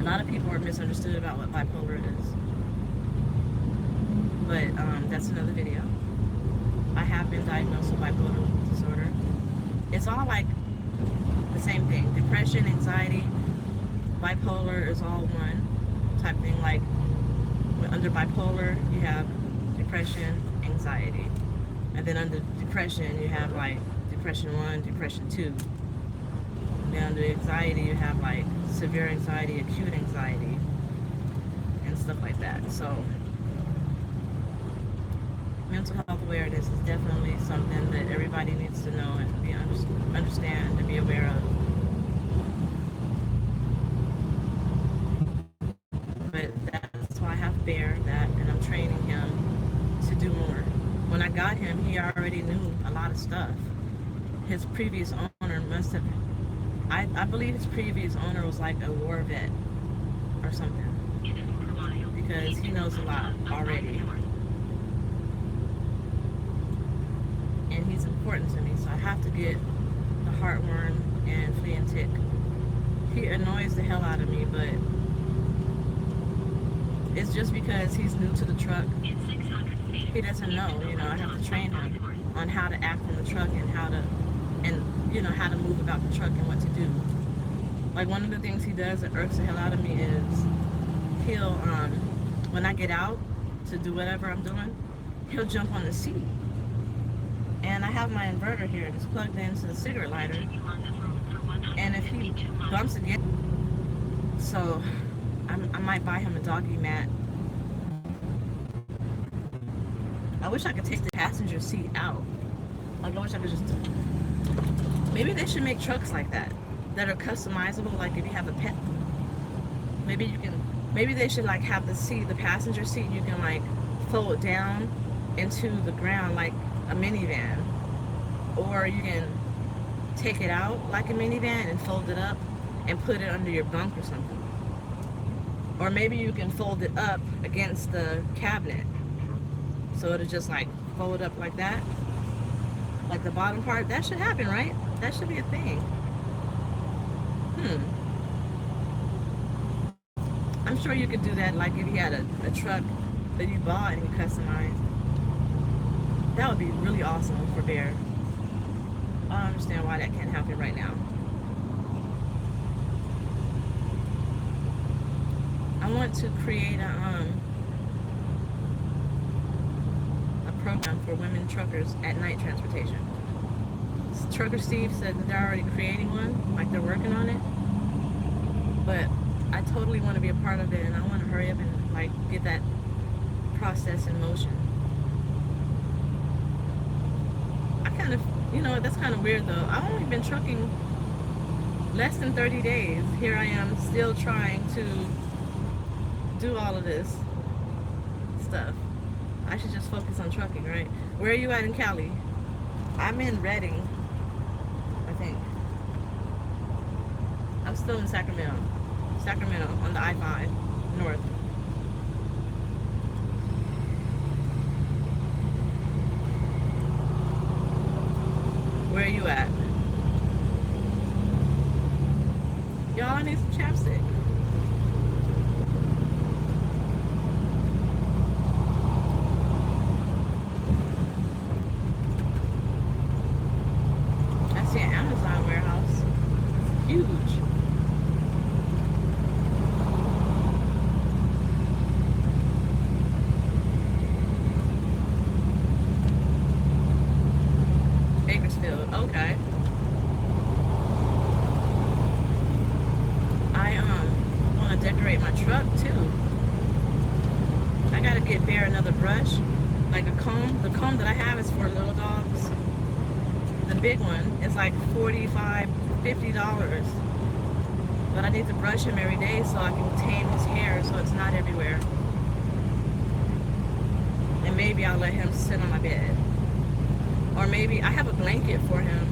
A lot of people are misunderstood about what bipolar is, but that's another video. I have been diagnosed with bipolar disorder. It's all like the same thing. Depression, anxiety, bipolar is all one type thing. Like under bipolar you have depression, anxiety, and then under depression you have like depression 1, depression 2. And then under anxiety you have like severe anxiety, acute anxiety, and stuff like that. So mental health awareness is definitely something that everybody needs to know and be understand and be aware of. But that's why I have Bear, that, and I'm training already knew a lot of stuff. His previous owner must have, I believe his previous owner was like a war vet or something, because he knows a lot already. And he's important to me, so I have to get the heartworm and flea and tick. He annoys the hell out of me, but it's just because he's new to the truck. He doesn't know, I have to train him on how to act in the truck and how to move about the truck and what to do. Like, one of the things he does that irks the hell out of me is he'll, when I get out to do whatever I'm doing, he'll jump on the seat. And I have my inverter here, it's plugged into the cigarette lighter. And if he bumps again, so I might buy him a doggy mat. I wish I could take the passenger seat out. Like, I wish I could just, maybe they should make trucks like that are customizable. Like, if you have a pet, maybe they should like have the passenger seat, you can like fold down into the ground like a minivan, or you can take it out like a minivan and fold it up and put it under your bunk or something. Or maybe you can fold it up against the cabinet, so it'll just like fold up like that, like the bottom part. That should happen, right? That should be a thing. I'm sure you could do that, like if you had a truck that you bought and you customized. That would be really awesome for Bear. I don't understand why that can't happen right now. I want to create a program for women truckers at night transportation. Trucker Steve said that they're already creating one, like they're working on it. But I totally want to be a part of it, and I want to hurry up and like get that process in motion. I kind of, that's kind of weird though. I've only been trucking less than 30 days. Here I am still trying to do all of this stuff. I should just focus on trucking, right? Where are you at in Cali? I'm in Redding, I think. I'm still in Sacramento on the I-5 north. Where are you at? Y'all, I need some chapstick. I see an Amazon warehouse. It's huge. Okay. I want to decorate my truck too. I gotta get Bear another brush, like a comb. The comb that I have is for little dogs. The big one is like $45, $50. But I need to brush him every day so I can tame his hair so it's not everywhere. And maybe I'll let him sit on my bed. Or maybe I have a blanket for him.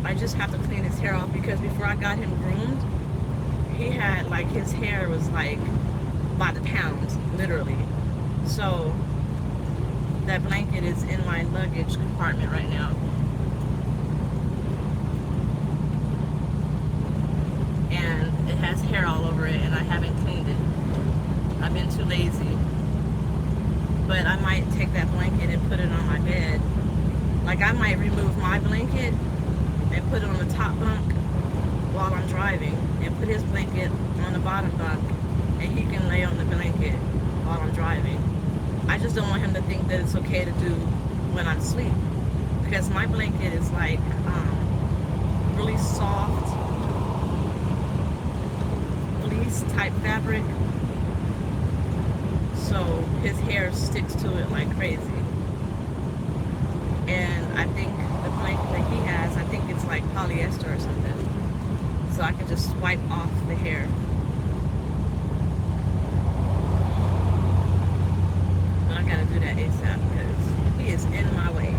I just have to clean his hair off, because before I got him groomed, he had like, his hair was like by the pound, literally. So that blanket is in my luggage compartment right now. And it has hair all over it, and I haven't cleaned it. I've been too lazy. But I might take that blanket and put it on my bed. Like, I might remove my blanket and put it on the top bunk while I'm driving, and put his blanket on the bottom bunk, and he can lay on the blanket while I'm driving. I just don't want him to think that it's okay to do when I'm asleep, because my blanket is like really soft fleece type fabric, so his hair sticks to it like crazy. And I think the blanket that he has, I think it's like polyester or something. So I can just swipe off the hair. But I gotta do that ASAP because he is in my way.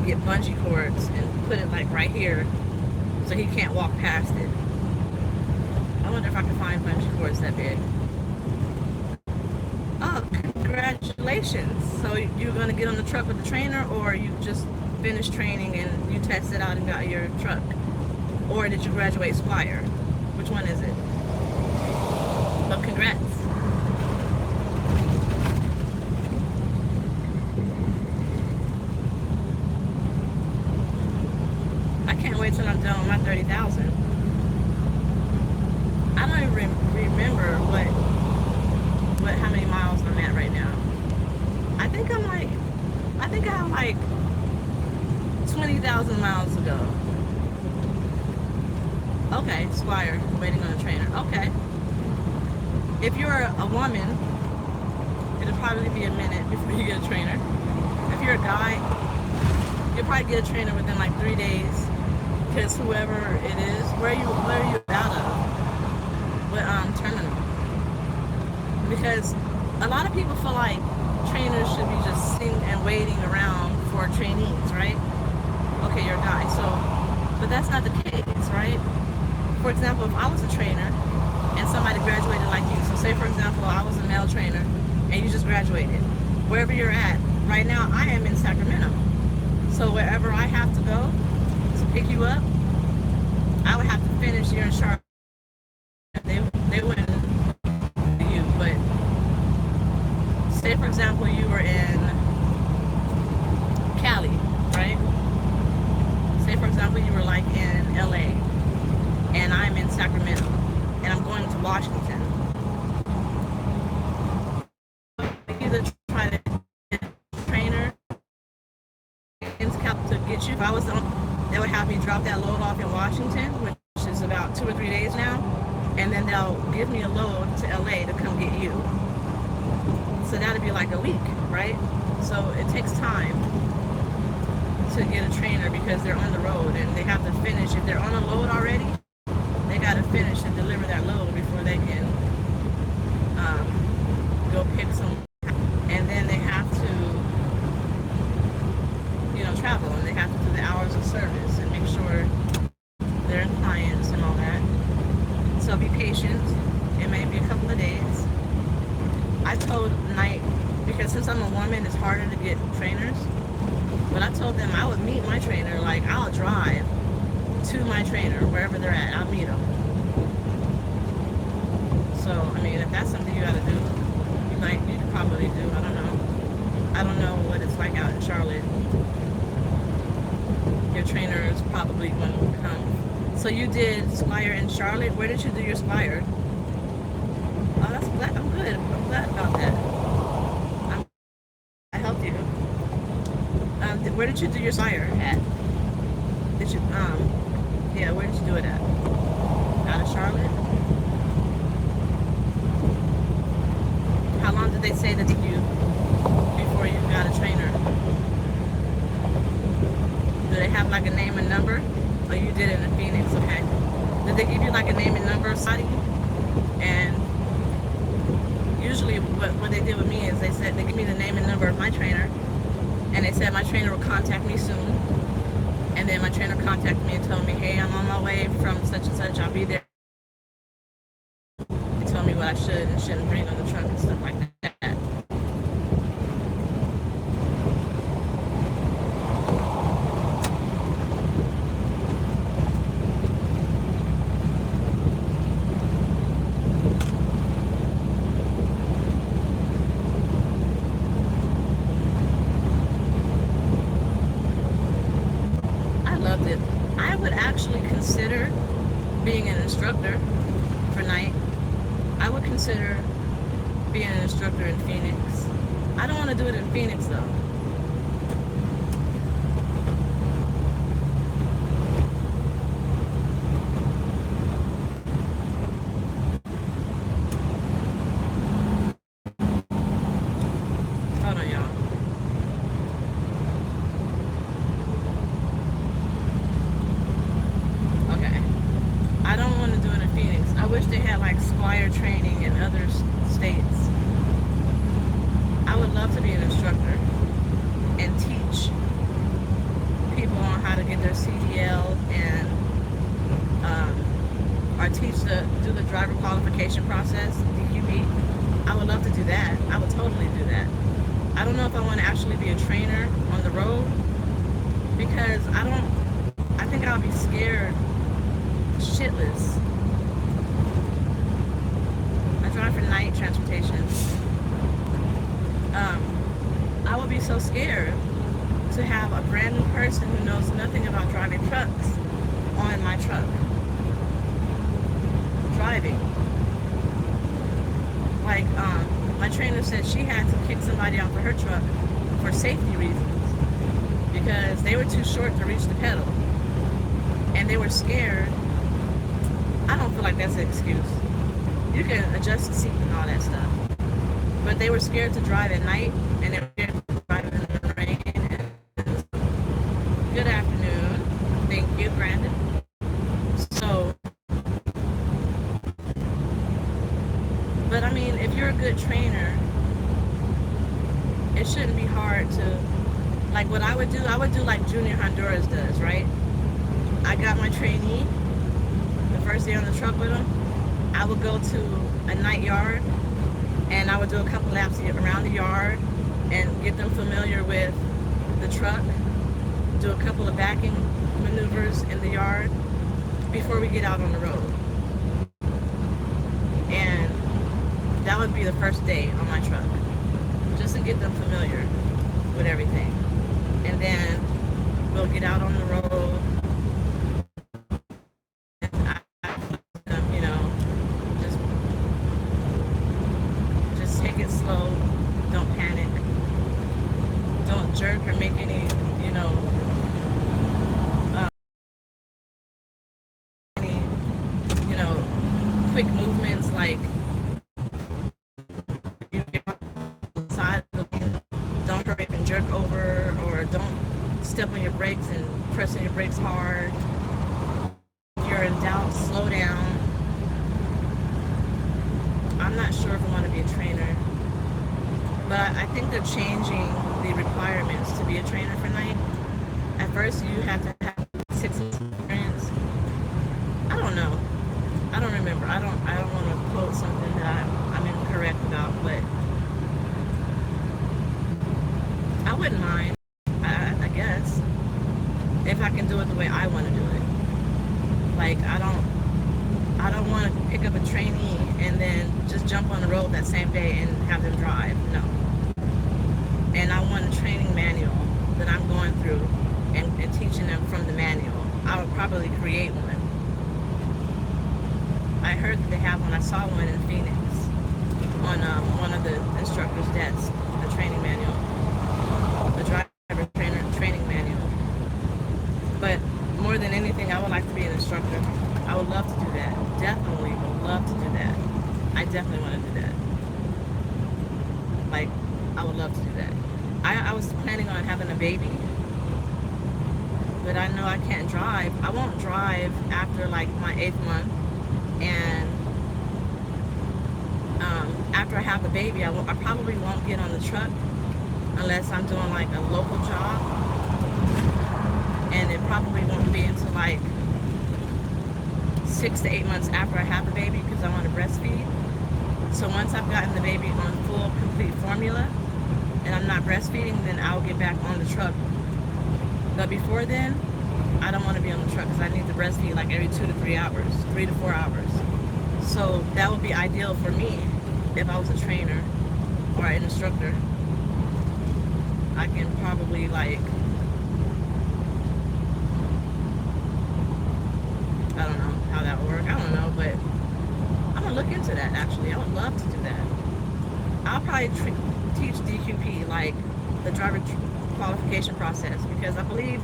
get bungee cords and put it like right here so he can't walk past it. I wonder if I can find bungee cords that big. Oh, congratulations. So you're going to get on the truck with the trainer, or you just finished training and you tested out and got your truck? Or did you graduate Squire? Which one is it? But congrats. I can't wait till I'm done with my 30,000. I don't even remember how many miles I'm at right now. I think I have like 20,000 miles to go. Okay, Squire, waiting on a trainer. Okay. If you're a woman, it'll probably be a minute before you get a trainer. If you're a guy, you'll probably get a trainer within like 3 days. Because whoever it is, where are you out of? What terminal? Because a lot of people feel like trainers should be just sitting and waiting around for trainees, right? Okay, you're a guy, so, but that's not the case, right? For example, if I was a trainer and somebody graduated like you, so say for example, I was a male trainer and you just graduated, wherever you're at, right now I am in Sacramento. So wherever I have to go to pick you up, I would have to finish here in Charlotte. They wouldn't you, but say for example you were in Cali, right? Say for example you were like in LA and I'm in Sacramento and I'm going to Washington. Either try to get a trainer to get you. If I was on, they would have me drop that load off in Washington, which is about 2 or 3 days now, and then they'll give me a load to LA to come get you. So that'd be like a week, right? So it takes time to get a trainer because they're on the road and they have to finish. If they're on a load already, they got to finish and deliver that load before they can go pick some. And then they have to, travel, and they have to do the hours of service and make sure they're in clients and all that. So be patient. It may be a couple of days. I told Knight, because since I'm a woman, it's harder to get trainers. But I told them I would meet my trainer, like I'll drive to my trainer wherever they're at. I'll meet them. So, I mean, if that's something you gotta do, you could probably do. I don't know. I don't know what it's like out in Charlotte. Your trainer is probably going to come. So you did Squire in Charlotte. Where did you do your Squire? Oh, that's glad. I'm good. I'm glad about that. I helped you. Where did you do your Squire at? Did you yeah, where did you do it at? Out of Charlotte? How long did they say that you before you got a trainer? Do they have like a name and number? Oh, you did it in Phoenix, okay. Did they give you like a name and number, Sadi? And usually what they did with me is they said, they give me the name and number of my trainer, and they said my trainer will contact me soon. And then my trainer contacted me and told me, hey, I'm on my way from such and such, I'll be there. They told me what I should and shouldn't bring on the truck and stuff like that. I would actually consider being an instructor for Night. I would consider being an instructor in Phoenix. I don't want to do it in Phoenix though. Hold on, y'all. I don't want to do it in Phoenix. I wish they had like Squire training in other states. I would love to be an instructor and teach I don't know if I want to actually be a trainer on the road, because I think I'll be scared shitless. I drive for night transportation. I would be so scared to have a brand new person who knows nothing about driving trucks on my truck. Driving. Like, my trainer said she had to kick somebody off of her truck for safety reasons because they were too short to reach the pedal. And they were scared. I don't feel like that's an excuse. You can adjust the seat and all that stuff. But they were scared to drive at night, and they were scared to drive in the rain. Good afternoon. Thank you, Brandon. So, but I mean, if you're a good trainer, it shouldn't be hard to, like what I would do like Junior Honduras does, right? I got my trainee the first day on the truck with him. I would go to a night yard and I would do a couple laps around the yard and get them familiar with the truck, do a couple of backing maneuvers in the yard before we get out on the road. And that would be the first day on my truck, just to get them familiar with everything. And then we'll get out on the road. Slow, don't panic, don't jerk or make any, quick movements like you get outside, don't hurry up and jerk over, or don't step on your brakes and press on your brakes hard. If you're in doubt, slow down. I'm not sure if I want to be a trainer. But I think they're changing the requirements to be a trainer for night. At first, you have to have 6 months experience. I don't know. I don't remember. I don't want to quote something that I'm incorrect about, but I wouldn't mind. I guess if I can do it the way I want to do it. Like I don't want to pick up a trainee and then just jump on the road that same day and have them drive. No. And I want a training manual that I'm going through and teaching them from the manual. I would probably create one. I heard that they have one. I saw one in Phoenix on one of the instructors' desks, the training manual, the driver training manual. But more than anything, I would like to be an instructor. I would love to do that. Definitely would love to do that. I definitely want to do that. Like, I would love to do that. I was planning on having a baby, but I know I can't drive. I won't drive after like my 8th month, and after I have the baby, I probably won't get on the truck unless I'm doing like a local job, and it probably won't be until like 6 to 8 months after I have the baby, because I want to breastfeed. So once I've gotten the baby on full, complete formula, and I'm not breastfeeding, then I'll get back on the truck. But before then, I don't want to be on the truck because I need to breastfeed like every 2 to 3 hours, 3 to 4 hours. So that would be ideal for me if I was a trainer or an instructor. I can probably like, I don't know how that would work. I don't know, but I'm going to look into that actually. I would love to do that. I'll probably teach DQP, like the driver qualification process, because I believe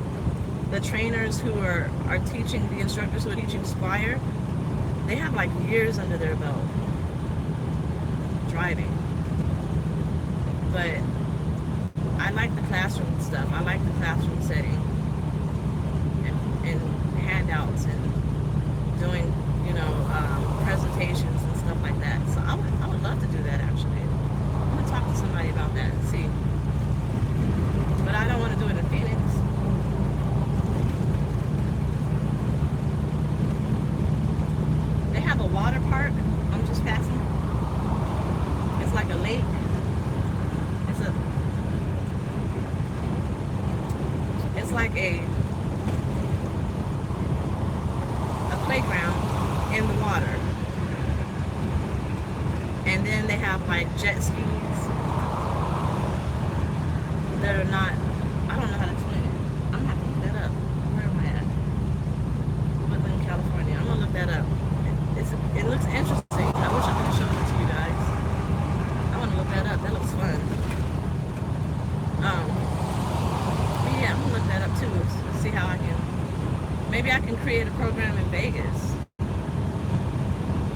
the trainers who are teaching, the instructors who are teaching Squire, they have like years under their belt driving. But I like the classroom stuff. I like the classroom setting and handouts and doing, presentations and stuff like that. So I would love to do that actually. I'm gonna talk to somebody about that and see. But I don't want to do it in Phoenix. They have a water park. I'm just passing. It's like a lake. It's a like a playground in the water. And then they have like jet skis that are not, I don't know how to explain it. I'm gonna have to look that up. Where am I at? Woodland, California. I'm gonna look that up. It looks interesting. I wish I could show it to you guys. I wanna look that up. That looks fun. But yeah, I'm gonna look that up too. See how I can, maybe I can create a program in Vegas.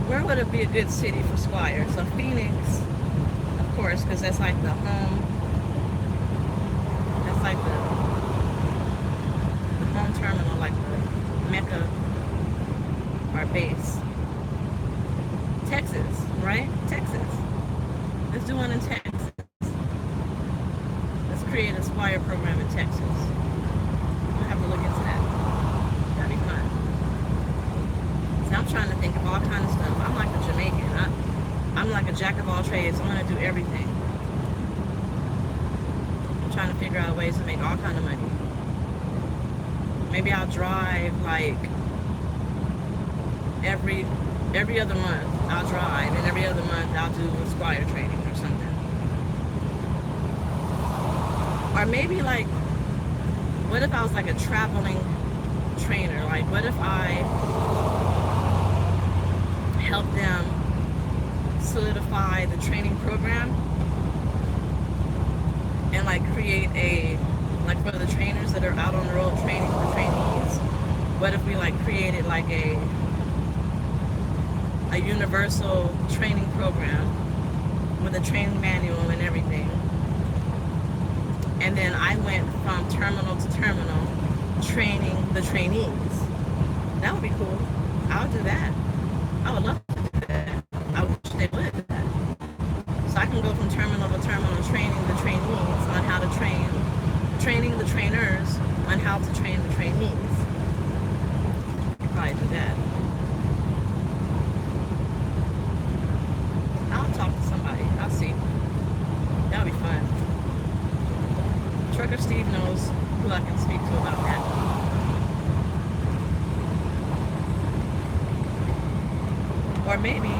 Where would it be a good city for Squire? So Phoenix, of course, because that's like the home. That's like the home terminal, like the Mecca, our base. Texas, right? Texas. Let's do one in Texas. Let's create a Squire program in Texas. We'll have to look into that. That'd be fun. So I'm trying to think of all kinds of stuff. I'm like a Jamaican. I'm like a jack of all trades. I want to do everything. I'm trying to figure out ways to make all kinds of money. Maybe I'll drive like every other month. I'll drive, and every other month I'll do a Squire training or something. Or maybe like, what if I was like a traveling trainer? Like, what if I help them solidify the training program and like create a, like for the trainers that are out on the road training the trainees, what if we like created like a universal training program with a training manual and everything, and then I went from terminal to terminal training the trainees. That would be cool. I would do that. I would love to do that. I wish they would do that. So I can go from terminal to terminal training the trainees on how to train, training the trainers on how to train the trainees. I could probably do that. I'll talk to somebody. I'll see. That'll be fun. Trucker Steve knows who I can speak to about that. Or maybe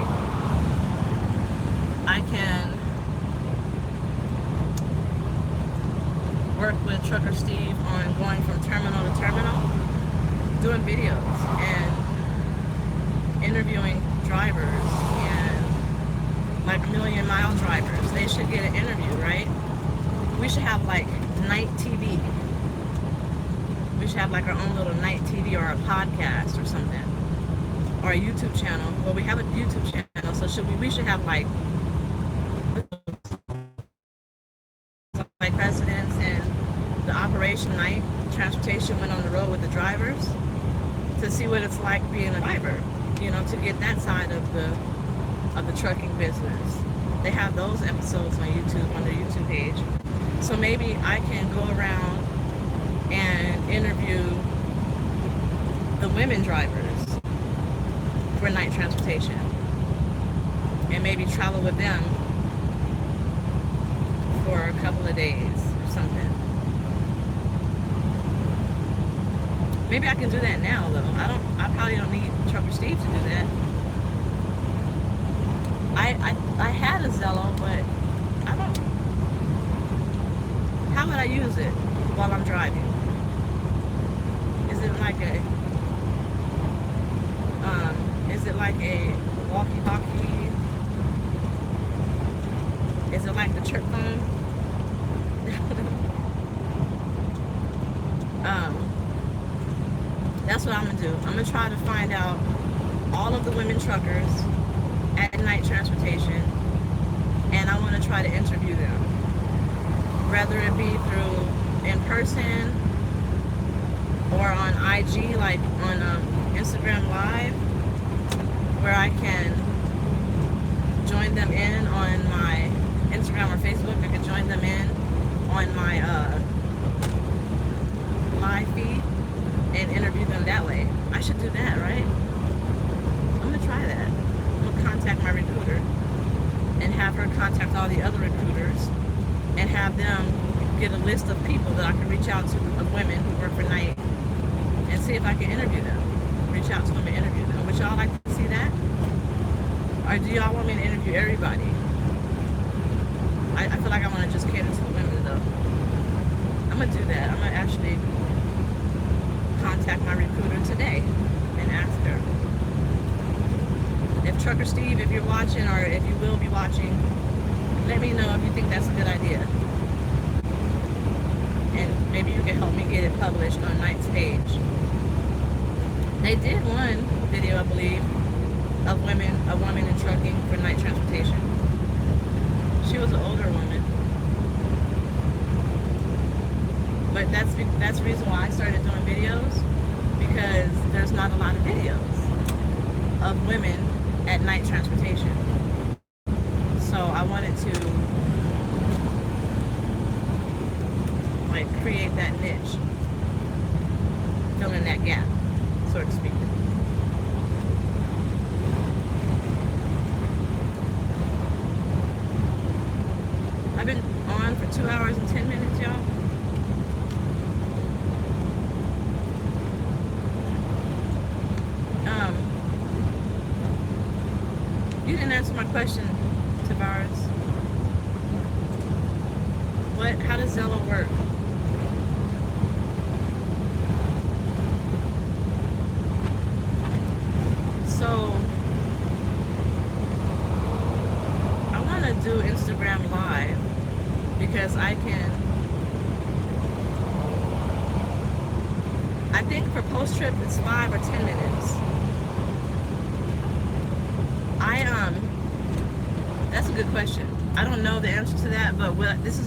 I can work with Trucker Steve on going from terminal to terminal, doing videos and interviewing drivers and like million-mile drivers. They should get an interview, right? We should have like night TV. We should have like our own little night TV or a podcast or something. Or a YouTube channel. Well, we have a YouTube channel, so we should have like presidents and the Operation Night Transportation went on the road with the drivers to see what it's like being a driver, you know, to get that side of the trucking business. They have those episodes on YouTube, on their YouTube page. So maybe I can go around and interview the women drivers for night transportation and maybe travel with them for a couple of days or something. Maybe I can do that now though. I probably don't need Trucker Steve to do that. I had a ZELLO, but I don't, how would I use it while I'm driving? Is it like a walkie-talkie? Is it like the chirp phone? That's what I'm gonna do. I'm gonna try to find out all of the women truckers at night transportation, and I want to try to interview them, whether it be through in person or on IG, like on Instagram Live, where I can join them in on my Instagram or Facebook. I can join them in on my live feed and interview them that way. I should do that, right? I'm gonna try that. I'm gonna contact my recruiter and have her contact all the other recruiters and have them get a list of people that I can reach out to, of women who work for night, and see if I can interview them. Reach out to them and interview them. Would y'all like to see that? Or do y'all want me to interview everybody? I feel like I want to just cater to the women though. I'm going to do that. I'm going to actually contact my recruiter today and ask her. If Trucker Steve, if you're watching, or if you will be watching, let me know if you think that's a good idea. And maybe you can help me get it published on Night's page. They did one video, I believe, of a woman in trucking for night transportation. She was an older woman. But that's the reason why I started doing videos, because there's not a lot of videos of women at night transportation. So I wanted to like create that niche, fill in that gap, so to speak. I've been on for 2 hours and 10 minutes, y'all. You didn't answer my question, Tavares. How does ZELLO work? So, I want to do Instagram Live because I think for post-trip it's 5 or 10 minutes. That's a good question. I don't know the answer to that, but it's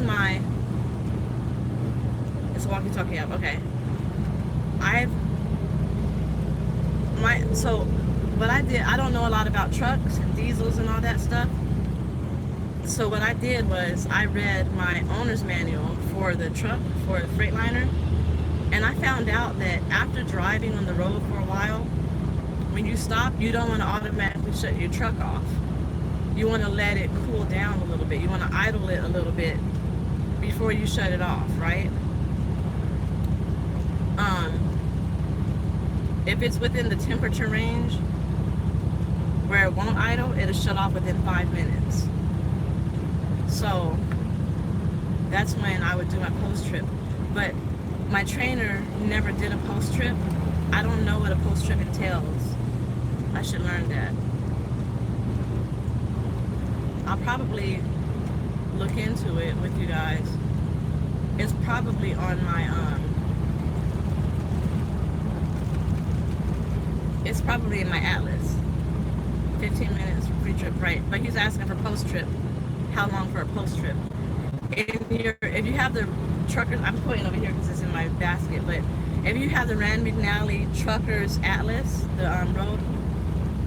a walkie-talkie app, okay. So what I did, I don't know a lot about trucks and diesels and all that stuff. So what I did was I read my owner's manual for the truck, for the Freightliner, and I found out that after driving on the road for a while, when you stop, you don't want to automatically shut your truck off. You want to let it cool down a little bit. You want to idle it a little bit before you shut it off, right? If it's within the temperature range where it won't idle, it'll shut off within 5 minutes. So that's when I would do my post-trip. But my trainer never did a post-trip. I don't know what a post-trip entails. I should learn that. I'll probably look into it with you guys. It's probably on my it's probably in my atlas. 15 minutes for pre-trip, right? But he's asking for post-trip. How long for a post-trip? If you have the truckers, I'm pointing over here because it's in my basket, but if you have the Rand McNally Truckers Atlas, the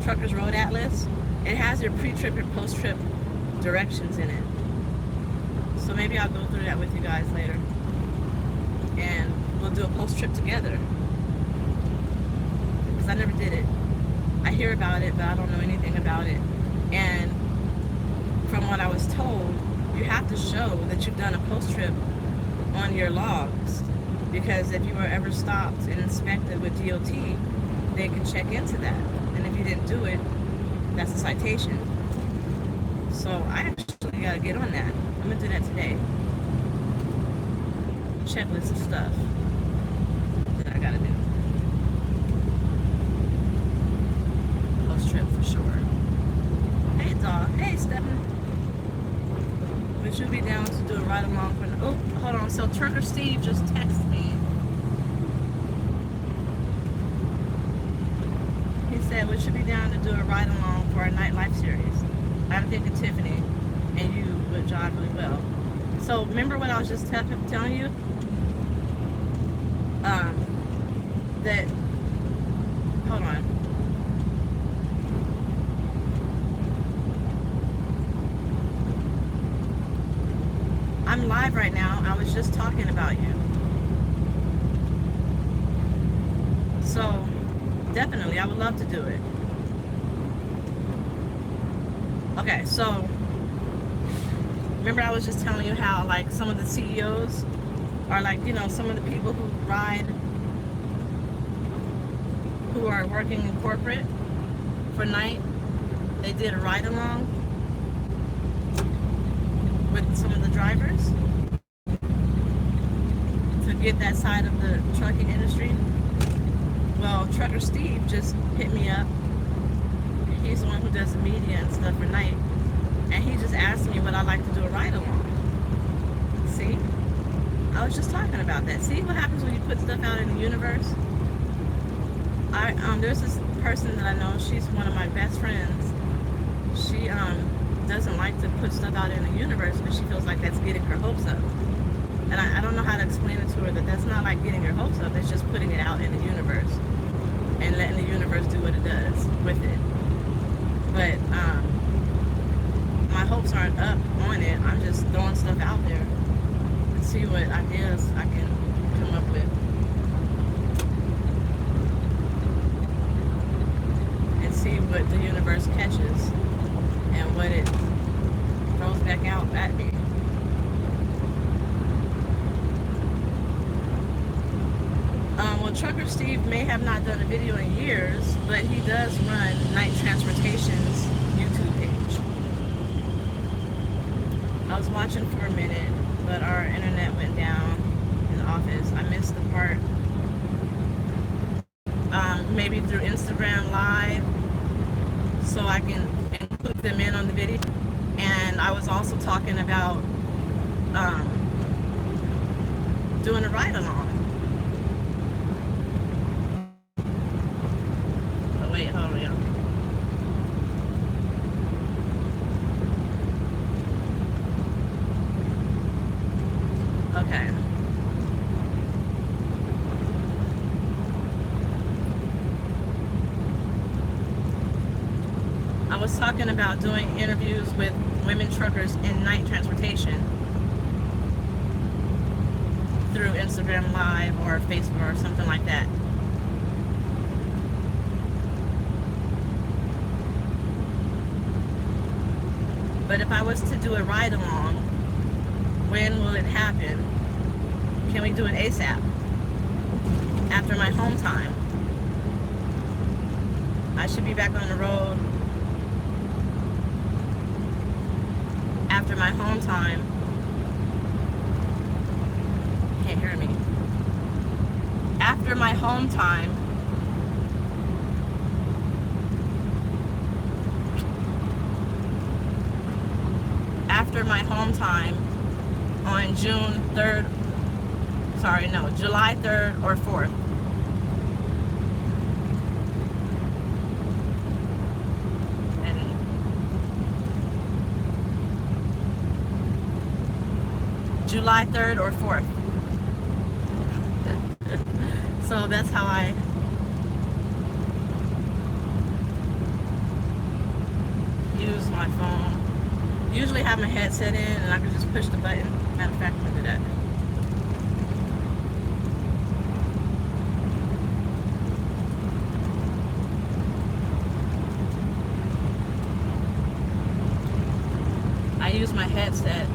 Truckers Road Atlas, it has your pre-trip and post-trip directions in it. So maybe I'll go through that with you guys later, and we'll do a post-trip together, because I never did it. I hear about it, but I don't know anything about it. And from what I was told, you have to show that you've done a post-trip on your logs, because if you were ever stopped and inspected with DOT, they can check into that. And if you didn't do it, that's a citation. So I actually got to get on that. I'm going to do that today. Checklist of stuff that I got to do. Post-trip for sure. Hey, dog. Hey, Stephen. Would you be down to do a ride along for... Oh, hold on. So Trucker Steve just texted me. He said, would you be down to do a ride along for our nightlife series? I'm thinking Tiffany and you would jive really well. So remember what I was just telling you? That, hold on. I'm live right now. I was just talking about you. So definitely, I would love to do it. Okay, so Remember I was just telling you how like some of the CEOs are like, you know, some of the people who ride, who are working in corporate for night, they did a ride along with some of the drivers to get that side of the trucking industry. Well, Trucker Steve just hit me up. He's the one who does the media and stuff for night. And he just asked me would I like to do a ride along. See? I was just talking about that. See what happens when you put stuff out in the universe? There's this person that I know, she's one of my best friends. She doesn't like to put stuff out in the universe because she feels like that's getting her hopes up. And I don't know how to explain it to her that that's not like getting your hopes up, it's just putting it out in the universe and letting the universe do what it does with it. But my hopes aren't up on it. I'm just throwing stuff out there and see what ideas I can come up with. And see what the universe catches and what it throws back out at me. Well, Trucker Steve may have not done a video in years, but he does run Night Transportation's YouTube page. I was watching for a minute, but our internet went down in the office. I missed the part. Maybe through Instagram Live, so I can include them in on the video. And I was also talking about doing a ride along. Wait, hold on. Okay. I was talking about doing interviews with women truckers in night transportation through Instagram Live or Facebook or something like that. But if I was to do a ride along, when will it happen? Can we do it ASAP? After my home time. I should be back on the road after my home time. Can't hear me. After my home time, on June 3rd, July 3rd or 4th. And July 3rd or 4th. So that's how I use my phone. Usually have my headset in and I can just push the button. Matter of fact, I'm gonna do that. I use my headset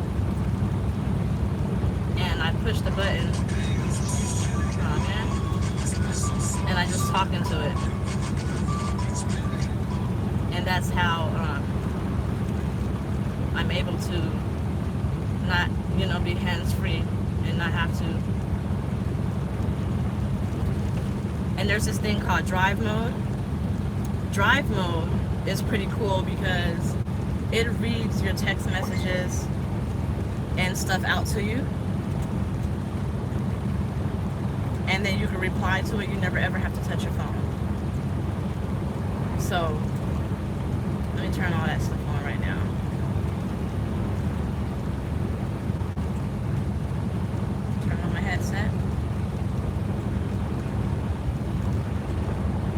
and I push the button. Oh man. And I just talk into it. And that's how I'm able to not, be hands-free and not have to. And there's this thing called drive mode. Drive mode is pretty cool because it reads your text messages and stuff out to you. And then you can reply to it. You never ever have to touch your phone. So, let me turn all that stuff on right now. Turn on my headset.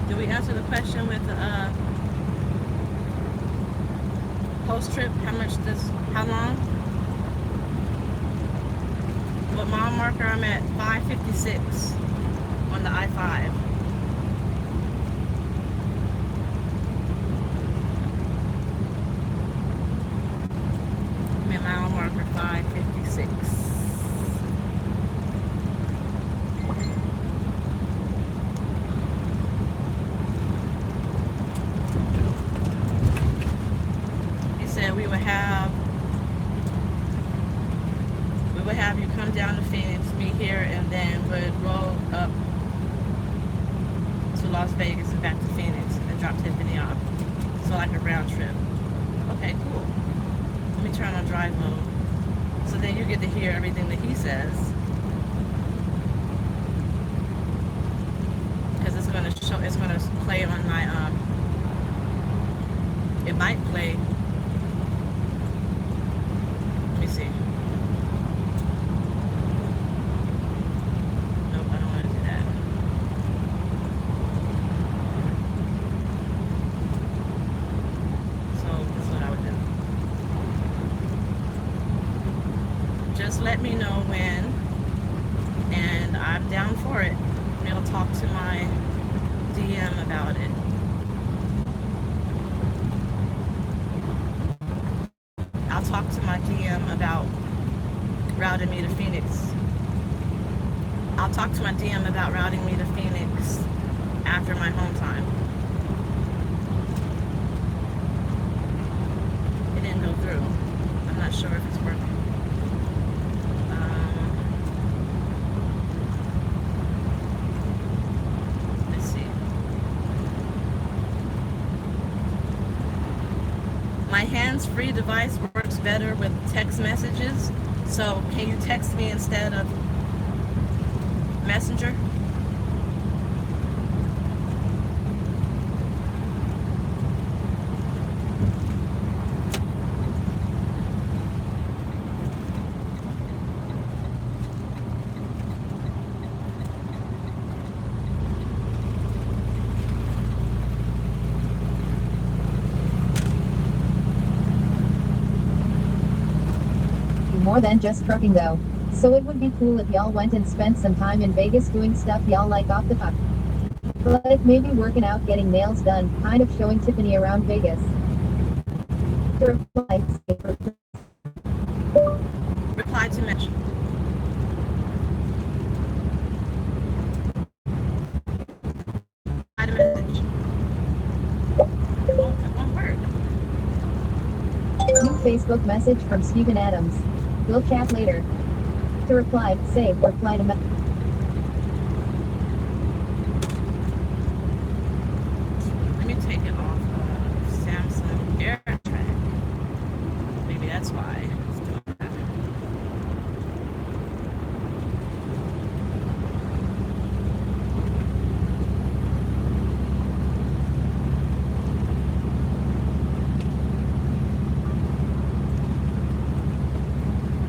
Did we answer the question with the post trip? How long? What mile marker? I'm at 5:56 on the I-5. I'm at mile marker number 556. He said we would have you come down to Phoenix, meet here, and then would roll up to Las Vegas and back to Phoenix and drop Tiffany off. So like a round trip. Okay, cool. Let me turn on drive mode. So then you get to hear everything that he says. Because it's gonna play on my it might play. Let me see. Nope, I don't want to do that. So this is what I would do. Just let me know when, and I'm down for it. I'll talk to my DM about it. I'll talk to my DM about routing me to Phoenix. I'll talk to my DM about routing me to Phoenix after my home time. It didn't go through. I'm not sure if it's working. Let's see. My hands-free device works better with text messages. So can you text me instead of Messenger? More than just trucking though. So it would be cool if y'all went and spent some time in Vegas doing stuff y'all like off the top. Like maybe working out, getting nails done, kind of showing Tiffany around Vegas. Reply to message. Reply to message. Oh, that won't work. New Facebook message from Steven Adams. We'll chat later. To reply, say, reply to message. Let me take it off of Samsung AirTag. Maybe that's why it's doing that.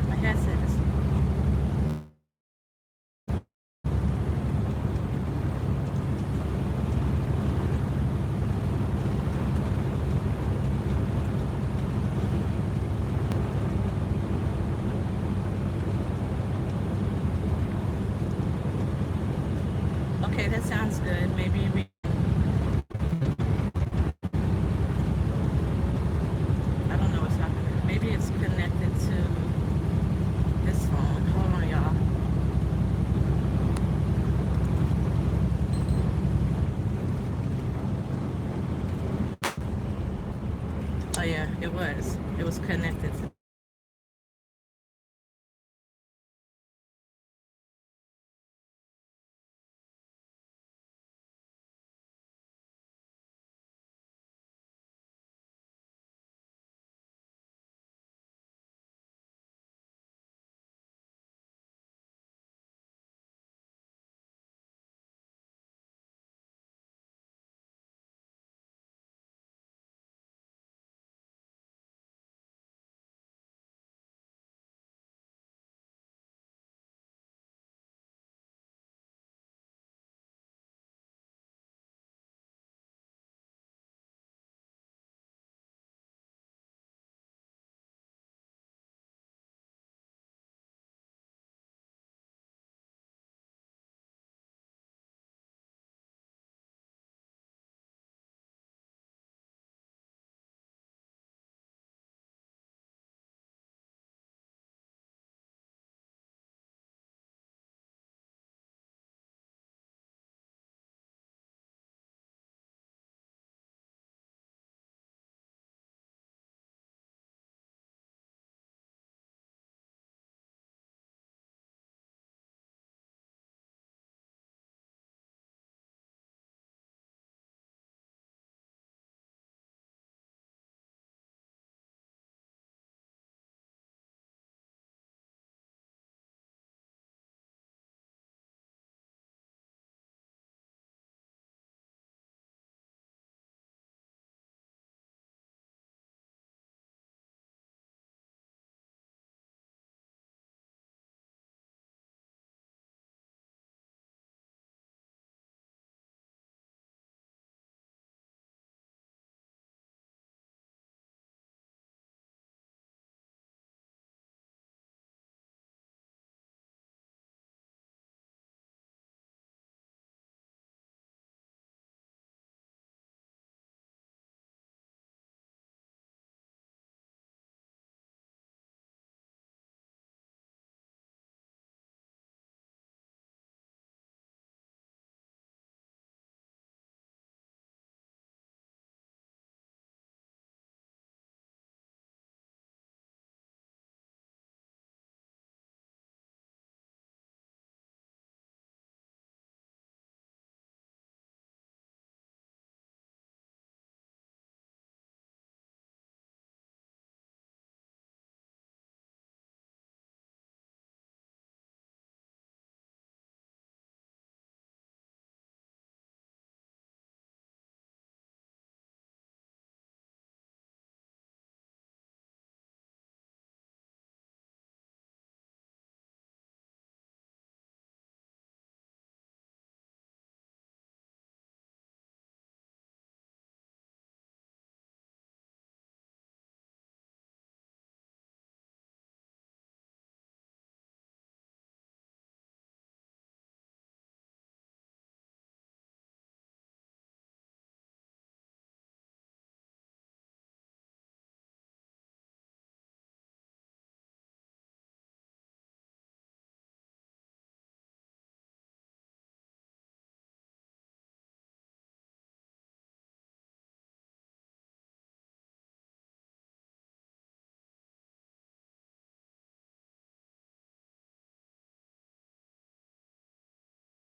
My headset is. Okay, that sounds good. Maybe we. I don't know what's happening. Maybe it's connected to this phone. Hold on, y'all. Oh yeah, it was. It was connected to